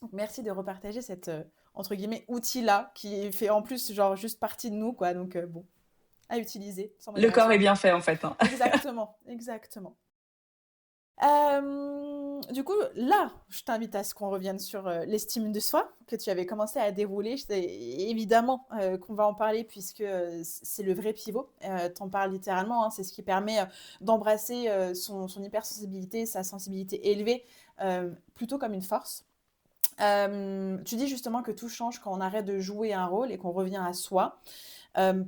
Donc merci de repartager cet entre guillemets outil-là, qui fait en plus genre juste partie de nous, quoi. Donc bon, à utiliser sans Le corps modération. est bien fait en fait, hein. Exactement, exactement. Du coup, là, je t'invite à ce qu'on revienne sur l'estime de soi que tu avais commencé à dérouler. Évidemment qu'on va en parler puisque c'est le vrai pivot. T'en parles littéralement, hein, c'est ce qui permet d'embrasser son hypersensibilité, sa sensibilité élevée, plutôt comme une force. Tu dis justement que tout change quand on arrête de jouer un rôle et qu'on revient à soi.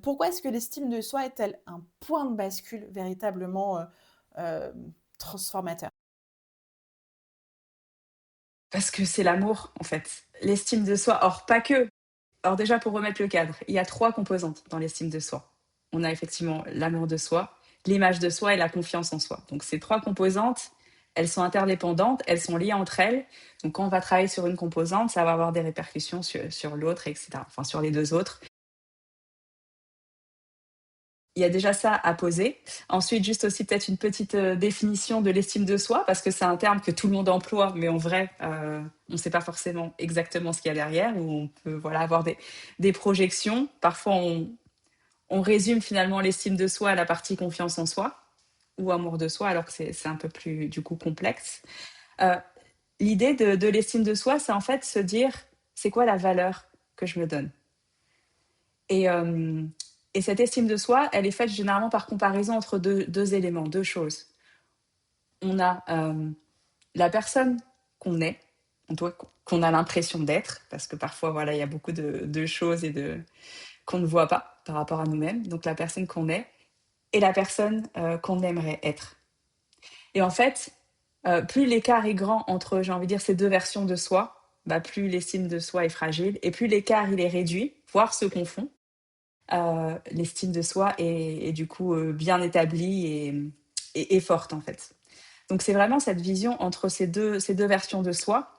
Pourquoi est-ce que l'estime de soi est-elle un point de bascule véritablement euh, transformateur? Parce que c'est l'amour, en fait. L'estime de soi, or pas que. Alors déjà, pour remettre le cadre, il y a 3 composantes dans l'estime de soi. On a effectivement l'amour de soi, l'image de soi et la confiance en soi. Donc ces 3 composantes, elles sont interdépendantes, elles sont liées entre elles. Donc quand on va travailler sur une composante, ça va avoir des répercussions sur l'autre, etc. Enfin, sur les 2 autres. Il y a déjà ça à poser. Ensuite, juste aussi peut-être une petite définition de l'estime de soi, parce que c'est un terme que tout le monde emploie, mais en vrai, on ne sait pas forcément exactement ce qu'il y a derrière, ou on peut voilà, avoir des projections. Parfois, on résume finalement l'estime de soi à la partie confiance en soi ou amour de soi, alors que c'est un peu plus du coup complexe. Euh, L'idée de l'estime de soi, c'est en fait se dire, c'est quoi la valeur que je me donne? Et, euh, et cette estime de soi, elle est faite généralement par comparaison entre deux éléments, 2 choses. On a la personne qu'on est, qu'on a l'impression d'être, parce que parfois, voilà, il y a beaucoup de choses qu'on ne voit pas par rapport à nous-mêmes. Donc la personne qu'on est et la personne qu'on aimerait être. Et en fait, plus l'écart est grand entre, j'ai envie de dire, ces 2 versions de soi, bah, plus l'estime de soi est fragile, et plus l'écart il est réduit, voire se confond, l'estime de soi est du coup bien établie et forte en fait. Donc c'est vraiment cette vision entre ces deux versions de soi.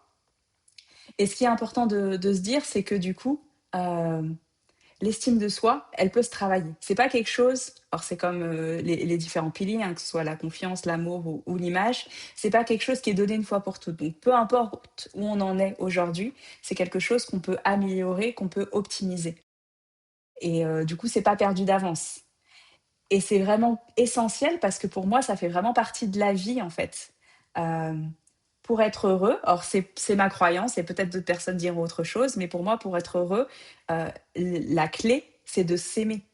Et ce qui est important de se dire, c'est que du coup, euh, l'estime de soi, elle peut se travailler. C'est pas quelque chose, alors c'est comme les différents piliers, hein, que ce soit la confiance, l'amour ou l'image, c'est pas quelque chose qui est donné une fois pour toutes. Donc peu importe où on en est aujourd'hui, c'est quelque chose qu'on peut améliorer, qu'on peut optimiser. Et du coup, c'est pas perdu d'avance. Et c'est vraiment essentiel parce que pour moi, ça fait vraiment partie de la vie en fait. Euh, pour être heureux, or c'est ma croyance et peut-être d'autres personnes diront autre chose, mais pour moi, pour être heureux, la clé, c'est de s'aimer.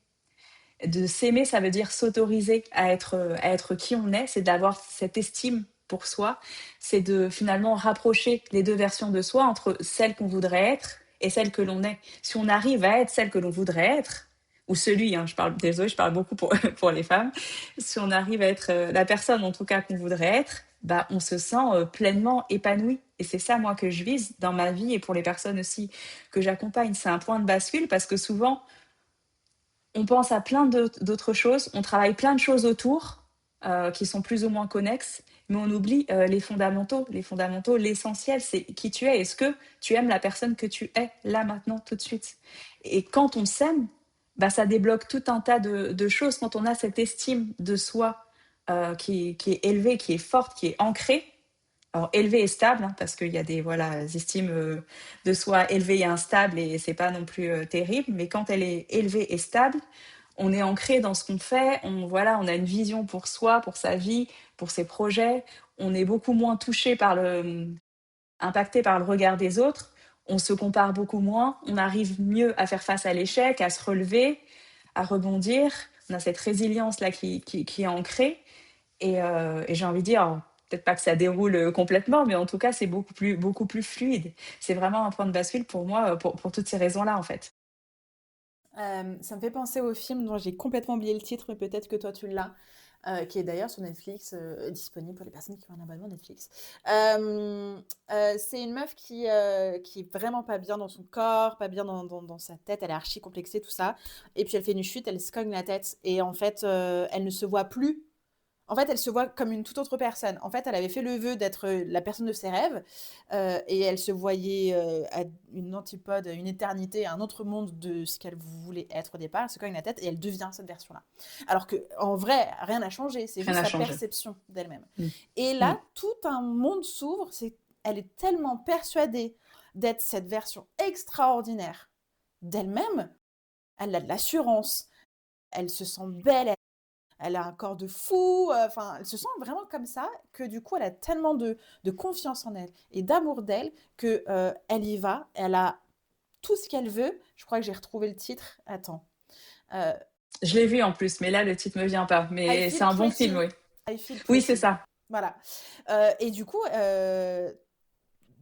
De s'aimer, ça veut dire s'autoriser à être qui on est, c'est d'avoir cette estime pour soi, c'est de finalement rapprocher les 2 versions de soi entre celle qu'on voudrait être et celle que l'on est. Si on arrive à être celle que l'on voudrait être, ou celui, hein, désolée, je parle beaucoup pour, pour les femmes, si on arrive à être la personne en tout cas qu'on voudrait être, bah, on se sent pleinement épanoui. Et c'est ça, moi, que je vise dans ma vie et pour les personnes aussi que j'accompagne. C'est un point de bascule parce que souvent, on pense à plein d'autres choses, on travaille plein de choses autour qui sont plus ou moins connexes, mais on oublie les fondamentaux, l'essentiel, c'est qui tu es. Est-ce que tu aimes la personne que tu es là, maintenant, tout de suite? Et quand on s'aime, bah, ça débloque tout un tas de choses. Quand on a cette estime de soi qui est élevée, qui est forte, qui est ancrée, alors élevée et stable, hein, parce qu'il y a des voilà, estimes de soi élevées et instables et c'est pas non plus terrible, mais quand elle est élevée et stable, on est ancré dans ce qu'on fait, on a une vision pour soi, pour sa vie, pour ses projets, on est beaucoup moins impacté par le regard des autres, on se compare beaucoup moins, on arrive mieux à faire face à l'échec, à se relever, à rebondir, on a cette résilience là qui est ancrée et j'ai envie de dire, peut-être pas que ça déroule complètement, mais en tout cas, c'est beaucoup plus fluide. C'est vraiment un point de bascule pour moi, pour toutes ces raisons-là, en fait. Ça me fait penser au film dont j'ai complètement oublié le titre, mais peut-être que toi tu l'as, qui est d'ailleurs sur Netflix, disponible pour les personnes qui ont un abonnement Netflix. C'est une meuf qui est vraiment pas bien dans son corps, pas bien dans sa tête, elle est archi complexée, tout ça. Et puis elle fait une chute, elle se cogne la tête, et en fait, elle ne se voit plus. En fait, elle se voit comme une toute autre personne. En fait, elle avait fait le vœu d'être la personne de ses rêves et elle se voyait à une antipode, une éternité, un autre monde de ce qu'elle voulait être au départ. Elle se cogne la tête et elle devient cette version-là. Alors que, en vrai, rien n'a changé. C'est Rien juste n'a sa changé. perception d'elle-même. Mm. Et Mm. là, tout un monde s'ouvre. Elle est tellement persuadée d'être cette version extraordinaire d'elle-même. Elle a de l'assurance. Elle se sent belle. elle a un corps de fou, enfin, elle se sent vraiment comme ça que du coup, elle a tellement de confiance en elle et d'amour d'elle que elle y va, elle a tout ce qu'elle veut. Je crois que j'ai retrouvé le titre. Attends. Euh, Je l'ai vu en plus, mais là, le titre me vient pas. I Mais c'est feel un bon film, pretty. oui. I feel Oui, c'est pretty. ça. Voilà. Et du coup,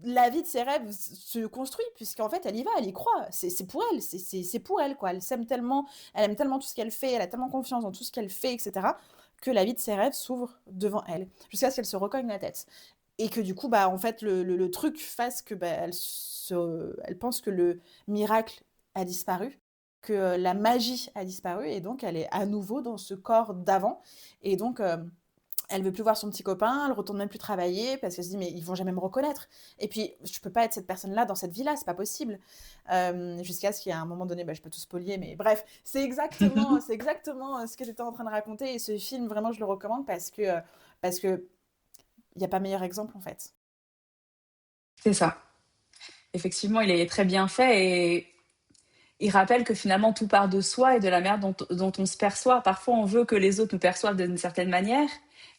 la vie de ses rêves se construit, puisqu'en fait, elle y va, elle y croit. C'est pour elle, c'est pour elle, quoi. Elle s'aime tellement, elle aime tellement tout ce qu'elle fait, elle a tellement confiance dans tout ce qu'elle fait, etc., que la vie de ses rêves s'ouvre devant elle, jusqu'à ce qu'elle se recogne la tête. Et que du coup, bah, en fait, le truc fasse que bah, elle pense que le miracle a disparu, que la magie a disparu, et donc elle est à nouveau dans ce corps d'avant. Et donc, elle veut plus voir son petit copain, elle retourne même plus travailler parce qu'elle se dit mais ils vont jamais me reconnaître. Et puis je peux pas être cette personne-là dans cette vie-là, c'est pas possible. Jusqu'à ce qu'il y ait un moment donné, bah, je peux tout spolier, mais bref, c'est exactement ce que j'étais en train de raconter. Et ce film, vraiment, je le recommande parce que il y a pas meilleur exemple en fait. C'est ça. Effectivement, il est très bien fait et il rappelle que finalement tout part de soi et de la manière dont on se perçoit. Parfois, on veut que les autres nous perçoivent d'une certaine manière,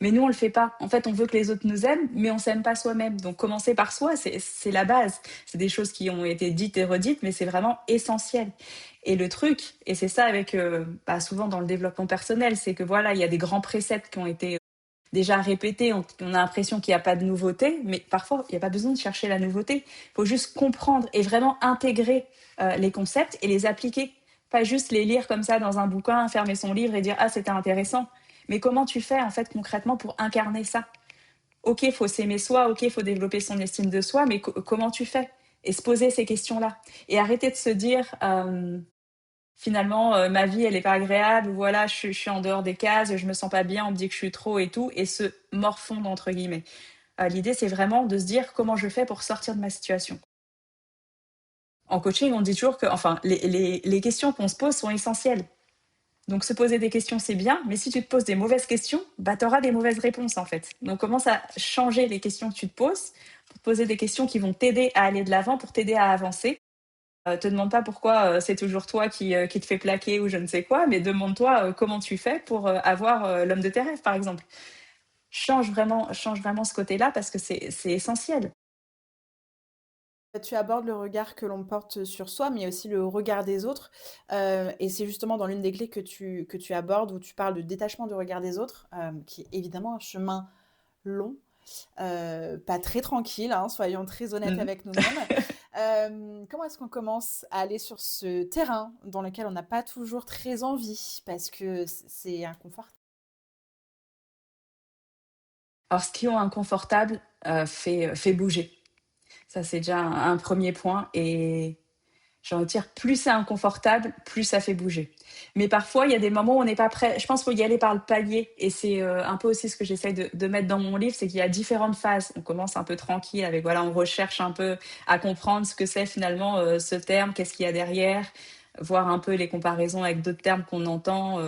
mais nous, on le fait pas. En fait, on veut que les autres nous aiment, mais on s'aime pas soi-même. Donc, commencer par soi, c'est la base. C'est des choses qui ont été dites et redites, mais c'est vraiment essentiel. Et le truc, et c'est ça avec, bah, souvent dans le développement personnel, c'est que voilà, il y a des grands préceptes qui ont été déjà répétés, on a l'impression qu'il n'y a pas de nouveauté, mais parfois, il n'y a pas besoin de chercher la nouveauté. Il faut juste comprendre et vraiment intégrer les concepts et les appliquer. Pas juste les lire comme ça dans un bouquin, fermer son livre et dire « Ah, c'était intéressant ». Mais comment tu fais en fait concrètement pour incarner ça? Ok, il faut s'aimer soi, ok, il faut développer son estime de soi, mais comment tu fais? Et se poser ces questions-là. Et arrêter de se dire finalement, ma vie, elle est pas agréable, voilà, je suis en dehors des cases, je me sens pas bien, on me dit que je suis trop et tout, et se morfondre, entre guillemets. L'idée, c'est vraiment de se dire comment je fais pour sortir de ma situation. En coaching, on dit toujours que, enfin, les questions qu'on se pose sont essentielles. Donc, se poser des questions, c'est bien, mais si tu te poses des mauvaises questions, bah, tu auras des mauvaises réponses, en fait. Donc, commence à changer les questions que tu te poses, pour te poser des questions qui vont t'aider à aller de l'avant, pour t'aider à avancer. Te demande pas pourquoi c'est toujours toi qui te fait plaquer ou je ne sais quoi, mais demande-toi comment tu fais pour avoir l'homme de tes rêves, par exemple. Change vraiment ce côté-là parce que c'est essentiel. Tu abordes le regard que l'on porte sur soi, mais aussi le regard des autres. Et c'est justement dans l'une des clés que tu abordes où tu parles de détachement du regard des autres, qui est évidemment un chemin long, pas très tranquille, hein, soyons très honnêtes Mhm. avec nous-mêmes. Comment est-ce qu'on commence à aller sur ce terrain dans lequel on n'a pas toujours très envie parce que c'est inconfortable? Alors, ce qui est inconfortable fait bouger. Ça, c'est déjà un premier point. Et j'ai envie de dire, plus c'est inconfortable, plus ça fait bouger. Mais parfois, il y a des moments où on n'est pas prêt. Je pense qu'il faut y aller par le palier. Et c'est un peu aussi ce que j'essaye de mettre dans mon livre, c'est qu'il y a différentes phases. On commence un peu tranquille avec, voilà, on recherche un peu à comprendre ce que c'est finalement ce terme, qu'est-ce qu'il y a derrière, voir un peu les comparaisons avec d'autres termes qu'on entend,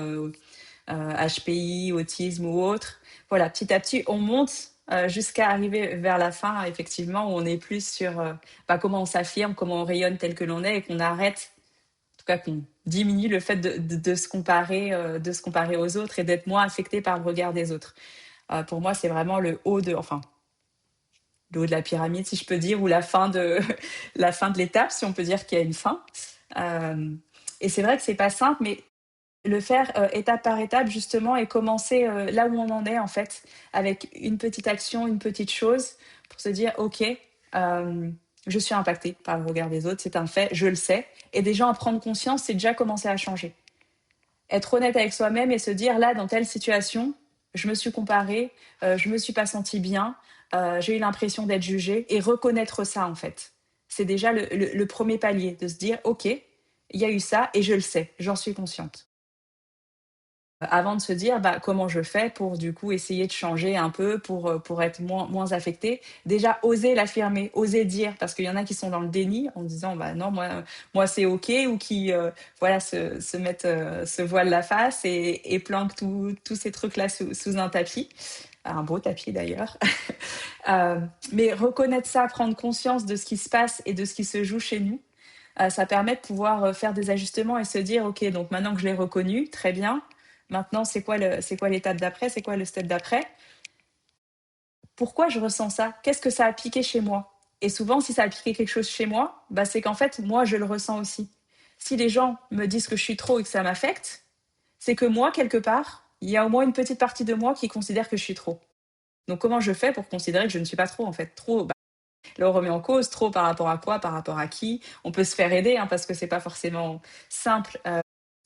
HPI, autisme ou autre. Voilà, petit à petit, on monte jusqu'à arriver vers la fin, effectivement, où on est plus sur bah, comment on s'affirme, comment on rayonne tel que l'on est et qu'on arrête, en tout cas qu'on diminue le fait de se comparer aux autres et d'être moins affecté par le regard des autres. Pour moi, c'est vraiment enfin, le haut de la pyramide, si je peux dire, ou la fin de l'étape, si on peut dire qu'il y a une fin. Euh, et c'est vrai que c'est pas simple, mais le faire étape par étape justement et commencer là où on en est en fait, avec une petite action, une petite chose, pour se dire ok, je suis impactée par le regard des autres, c'est un fait, je le sais. Et déjà en prendre conscience, c'est déjà commencer à changer. Être honnête avec soi-même et se dire là dans telle situation, je me suis comparée, je me suis pas sentie bien, j'ai eu l'impression d'être jugée et reconnaître ça en fait. C'est déjà le premier palier de se dire ok, il y a eu ça et je le sais, j'en suis consciente avant de se dire bah, comment je fais pour du coup essayer de changer un peu pour être moins affecté. Déjà, oser l'affirmer, oser dire, parce qu'il y en a qui sont dans le déni en disant bah non, moi c'est OK, ou qui voilà, se mettent se voilent la face et planquent tous ces trucs-là sous un tapis. Un beau tapis d'ailleurs. Mais reconnaître ça, prendre conscience de ce qui se passe et de ce qui se joue chez nous, ça permet de pouvoir faire des ajustements et se dire ok, donc maintenant que je l'ai reconnu, très bien, Maintenant, c'est quoi l'étape d'après? C'est quoi le step d'après? Pourquoi je ressens ça? Qu'est-ce que ça a piqué chez moi? Et souvent, si ça a piqué quelque chose chez moi, bah, c'est qu'en fait, moi, je le ressens aussi. Si les gens me disent que je suis trop et que ça m'affecte, c'est que moi, quelque part, il y a au moins une petite partie de moi qui considère que je suis trop. Donc, comment je fais pour considérer que je ne suis pas trop, en fait? Trop, bah, là, on remet en cause, trop par rapport à quoi, par rapport à qui? On peut se faire aider, hein, parce que c'est pas forcément simple,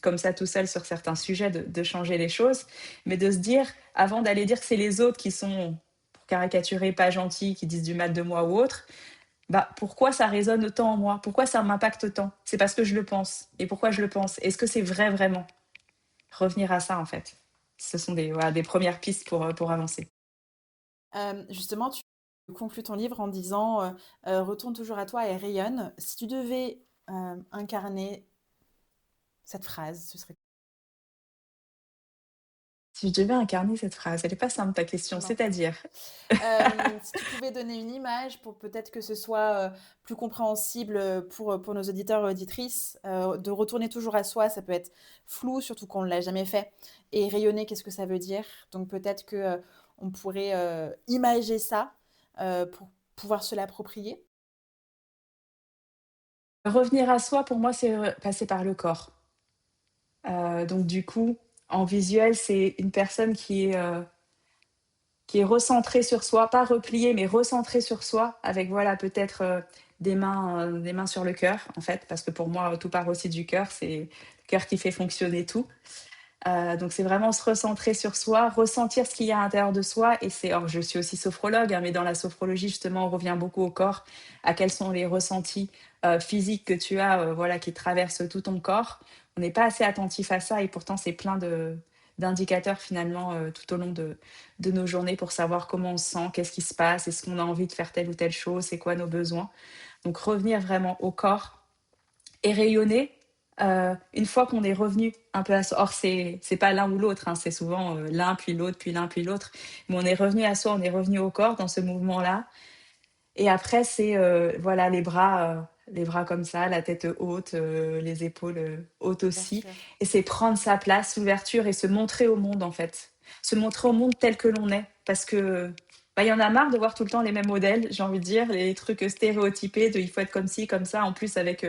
comme ça, tout seul, sur certains sujets, de changer les choses. Mais de se dire, avant d'aller dire que c'est les autres qui sont, pour caricaturer, pas gentils, qui disent du mal de moi ou autre, bah, pourquoi ça résonne autant en moi? Pourquoi ça m'impacte autant? C'est parce que je le pense. Et pourquoi je le pense? Est-ce que c'est vrai vraiment? Revenir à ça, en fait. Ce sont voilà, des premières pistes pour avancer. Justement, tu conclus ton livre en disant retourne toujours à toi et rayonne. Si tu devais incarner cette phrase, ce serait Si je devais incarner cette phrase, elle n'est pas simple ta question, non. c'est-à-dire. Si tu pouvais donner une image pour peut-être que ce soit plus compréhensible pour nos auditeurs et auditrices, de retourner toujours à soi, ça peut être flou, surtout qu'on ne l'a jamais fait. Et rayonner, qu'est-ce que ça veut dire? Donc peut-être que on pourrait imager ça pour pouvoir se l'approprier. Revenir à soi, pour moi, c'est passer par le corps. Donc du coup, en visuel, c'est une personne qui est recentrée sur soi, pas repliée, mais recentrée sur soi, avec voilà peut-être des mains sur le cœur, en fait, parce que pour moi, tout part aussi du cœur, c'est le cœur qui fait fonctionner tout. Donc c'est vraiment se recentrer sur soi, ressentir ce qu'il y a à l'intérieur de soi. Et c'est, alors je suis aussi sophrologue, hein, mais dans la sophrologie justement, on revient beaucoup au corps, à quels sont les ressentis physiques que tu as, voilà, qui traversent tout ton corps. On n'est pas assez attentif à ça et pourtant c'est plein d'indicateurs finalement tout au long de nos journées pour savoir comment on se sent, qu'est-ce qui se passe, est-ce qu'on a envie de faire telle ou telle chose, c'est quoi nos besoins. Donc revenir vraiment au corps et rayonner une fois qu'on est revenu un peu à soi. Or, c'est pas l'un ou l'autre, hein, c'est souvent l'un, puis l'autre, puis l'un, puis l'autre. Mais on est revenu à soi, on est revenu au corps dans ce mouvement-là. Et après, c'est voilà, les bras comme ça, la tête haute, les épaules hautes aussi. L'ouverture. Et c'est prendre sa place, l'ouverture et se montrer au monde, en fait. Se montrer au monde tel que l'on est. Parce que bah, y en a marre de voir tout le temps les mêmes modèles, j'ai envie de dire, les trucs stéréotypés de il faut être comme ci, comme ça. En plus, avec,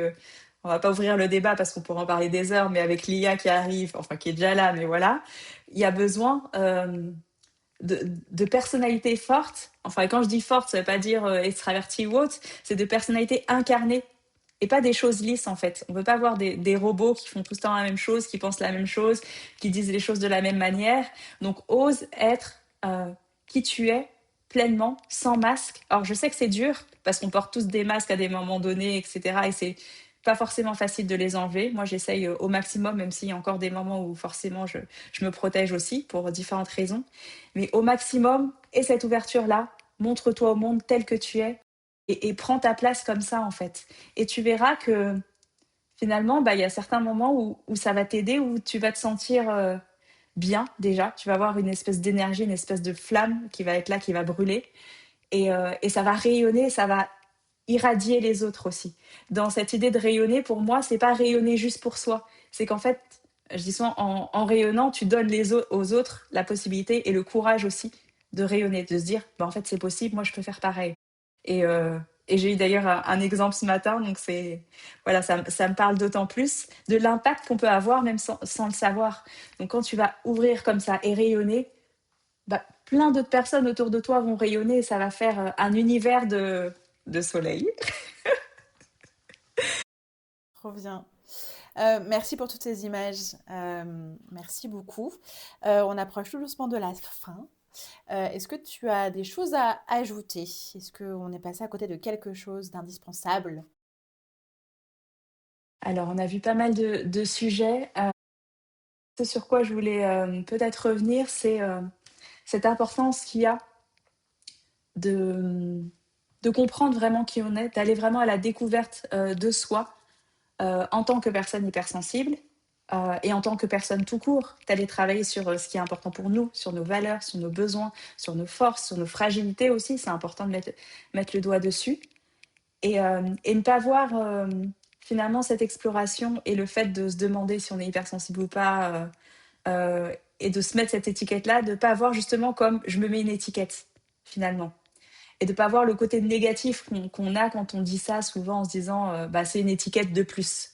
on va pas ouvrir le débat parce qu'on pourrait en parler des heures, mais avec l'IA qui arrive, enfin qui est déjà là, mais voilà, il y a besoin de personnalités fortes. Enfin, et quand je dis forte, ça veut pas dire extravertie ou autre, c'est de personnalités incarnées et pas des choses lisses en fait. On veut pas avoir des robots qui font tout le temps la même chose, qui pensent la même chose, qui disent les choses de la même manière. Donc, ose être qui tu es pleinement, sans masque. Alors, je sais que c'est dur parce qu'on porte tous des masques à des moments donnés, etc. Et c'est pas forcément facile de les enlever. Moi, j'essaye au maximum, même s'il y a encore des moments où forcément je me protège aussi pour différentes raisons. Mais au maximum, et cette ouverture-là, montre-toi au monde tel que tu es et prends ta place comme ça, en fait. Et tu verras que finalement, bah, il y a certains moments où ça va t'aider, où tu vas te sentir bien déjà. Tu vas avoir une espèce d'énergie, une espèce de flamme qui va être là, qui va brûler. Et ça va rayonner, ça va irradier les autres aussi. Dans cette idée de rayonner, pour moi, c'est pas rayonner juste pour soi. C'est qu'en fait, je dis souvent, en rayonnant, tu donnes aux autres la possibilité et le courage aussi de rayonner, de se dire, bah, en fait, c'est possible, moi, je peux faire pareil. Et, euh, et j'ai eu d'ailleurs un exemple ce matin, donc c'est voilà, ça me parle d'autant plus de l'impact qu'on peut avoir même sans le savoir. Donc quand tu vas ouvrir comme ça et rayonner, bah, plein d'autres personnes autour de toi vont rayonner et ça va faire un univers de soleil. Trop bien. Merci pour toutes ces images. Merci beaucoup. On approche tout doucement de la fin. Est-ce que tu as des choses à ajouter? Est-ce qu'on est passé à côté de quelque chose d'indispensable? Alors, on a vu pas mal de sujets. Ce sur quoi je voulais peut-être revenir, c'est cette importance qu'il y a de, de comprendre vraiment qui on est, d'aller vraiment à la découverte de soi en tant que personne hypersensible et en tant que personne tout court, d'aller travailler sur ce qui est important pour nous, sur nos valeurs, sur nos besoins, sur nos forces, sur nos fragilités aussi. C'est important de mettre le doigt dessus. Et ne pas voir finalement cette exploration et le fait de se demander si on est hypersensible ou pas et de se mettre cette étiquette-là, de ne pas voir justement comme je me mets une étiquette, finalement. Et de ne pas voir le côté négatif qu'on a quand on dit ça souvent en se disant c'est une étiquette de plus.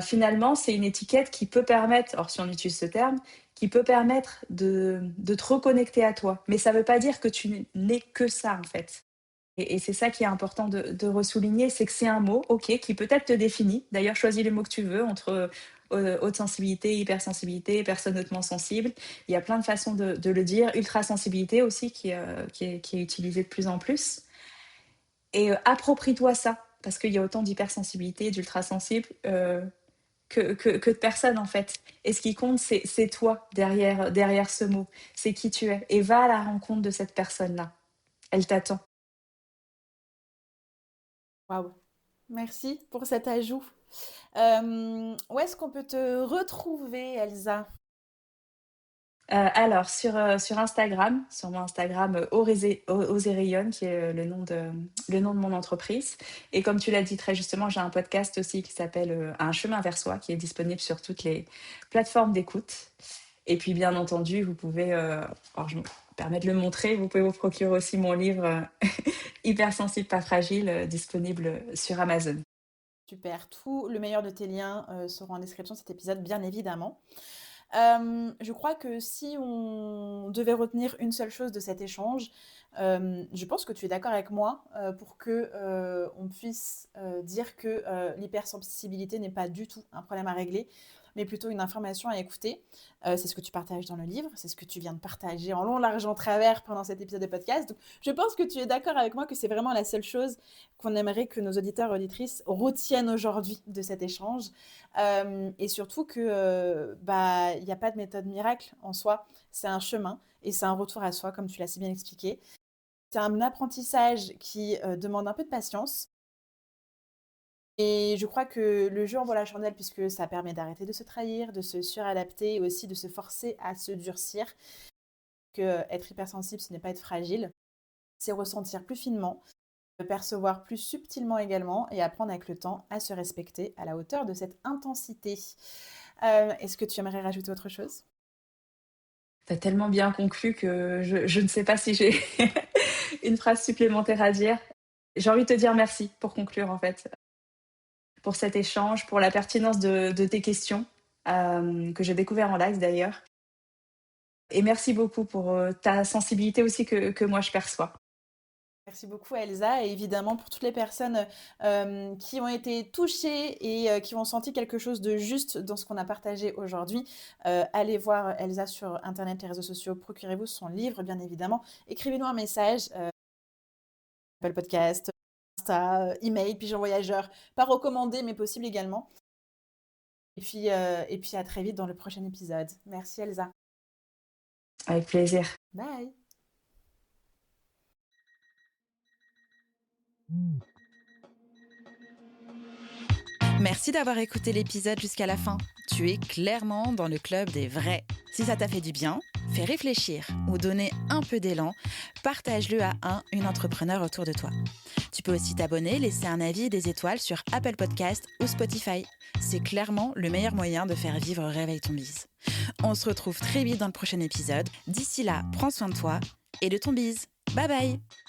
Finalement, c'est une étiquette qui peut permettre, alors si on utilise ce terme, qui peut permettre de te reconnecter à toi. Mais ça ne veut pas dire que tu n'es que ça, en fait. Et c'est ça qui est important de ressouligner, c'est que c'est un mot, ok, qui peut-être te définit. D'ailleurs, choisis les mots que tu veux entre haute sensibilité, hypersensibilité, personne hautement sensible. Il y a plein de façons de le dire. Ultrasensibilité aussi, qui est utilisée de plus en plus. Et approprie-toi ça, parce qu'il y a autant d'hypersensibilité, d'ultrasensible que de personnes, en fait. Et ce qui compte, c'est toi derrière ce mot. C'est qui tu es. Et va à la rencontre de cette personne-là. Elle t'attend. Waouh. Merci pour cet ajout. Où est-ce qu'on peut te retrouver, Elsa? Alors, sur Instagram, sur mon Instagram, Oser Rayonne, qui est le nom de mon entreprise. Et comme tu l'as dit très justement, j'ai un podcast aussi qui s'appelle Un chemin vers soi, qui est disponible sur toutes les plateformes d'écoute. Et puis, bien entendu, vous pouvez, alors je me permets de le montrer, vous pouvez vous procurer aussi mon livre Hypersensible, pas fragile, disponible sur Amazon. Super. Tout le meilleur de tes liens seront en description de cet épisode, bien évidemment. Je crois que si on devait retenir une seule chose de cet échange, je pense que tu es d'accord avec moi pour que on puisse dire que l'hypersensibilité n'est pas du tout un problème à régler, mais plutôt une information à écouter. C'est ce que tu partages dans le livre, c'est ce que tu viens de partager en long, large, en travers pendant cet épisode de podcast. Donc, je pense que tu es d'accord avec moi que c'est vraiment la seule chose qu'on aimerait que nos auditeurs et auditrices retiennent aujourd'hui de cet échange. Et surtout que il n'y a pas de méthode miracle en soi, c'est un chemin et c'est un retour à soi, comme tu l'as si bien expliqué. C'est un apprentissage qui demande un peu de patience. Et je crois que le jeu en vaut la chandelle puisque ça permet d'arrêter de se trahir, de se suradapter et aussi de se forcer à se durcir. Que être hypersensible, ce n'est pas être fragile, c'est ressentir plus finement, percevoir plus subtilement également et apprendre avec le temps à se respecter à la hauteur de cette intensité. Est-ce que tu aimerais rajouter autre chose? Tu as tellement bien conclu que je ne sais pas si j'ai une phrase supplémentaire à dire. J'ai envie de te dire merci pour conclure, en fait, pour cet échange, pour la pertinence de tes questions, que j'ai découvert en live d'ailleurs. Et merci beaucoup pour ta sensibilité aussi que moi je perçois. Merci beaucoup Elsa et évidemment pour toutes les personnes qui ont été touchées et qui ont senti quelque chose de juste dans ce qu'on a partagé aujourd'hui. Allez voir Elsa sur internet, les réseaux sociaux, procurez-vous son livre bien évidemment. Écrivez-nous un message, Apple Podcast, Insta, email, Pigeon Voyageur, pas recommandé mais possible également. Et puis à très vite dans le prochain épisode. Merci Elsa. Avec plaisir. Bye. Merci d'avoir écouté l'épisode jusqu'à la fin. Tu es clairement dans le club des vrais. Si ça t'a fait du bien, fait réfléchir ou donner un peu d'élan, partage-le à une entrepreneur autour de toi. Tu peux aussi t'abonner, laisser un avis et des étoiles sur Apple Podcast ou Spotify. C'est clairement le meilleur moyen de faire vivre Réveille ton bise. On se retrouve très vite dans le prochain épisode. D'ici là, prends soin de toi et de ton bise. Bye bye!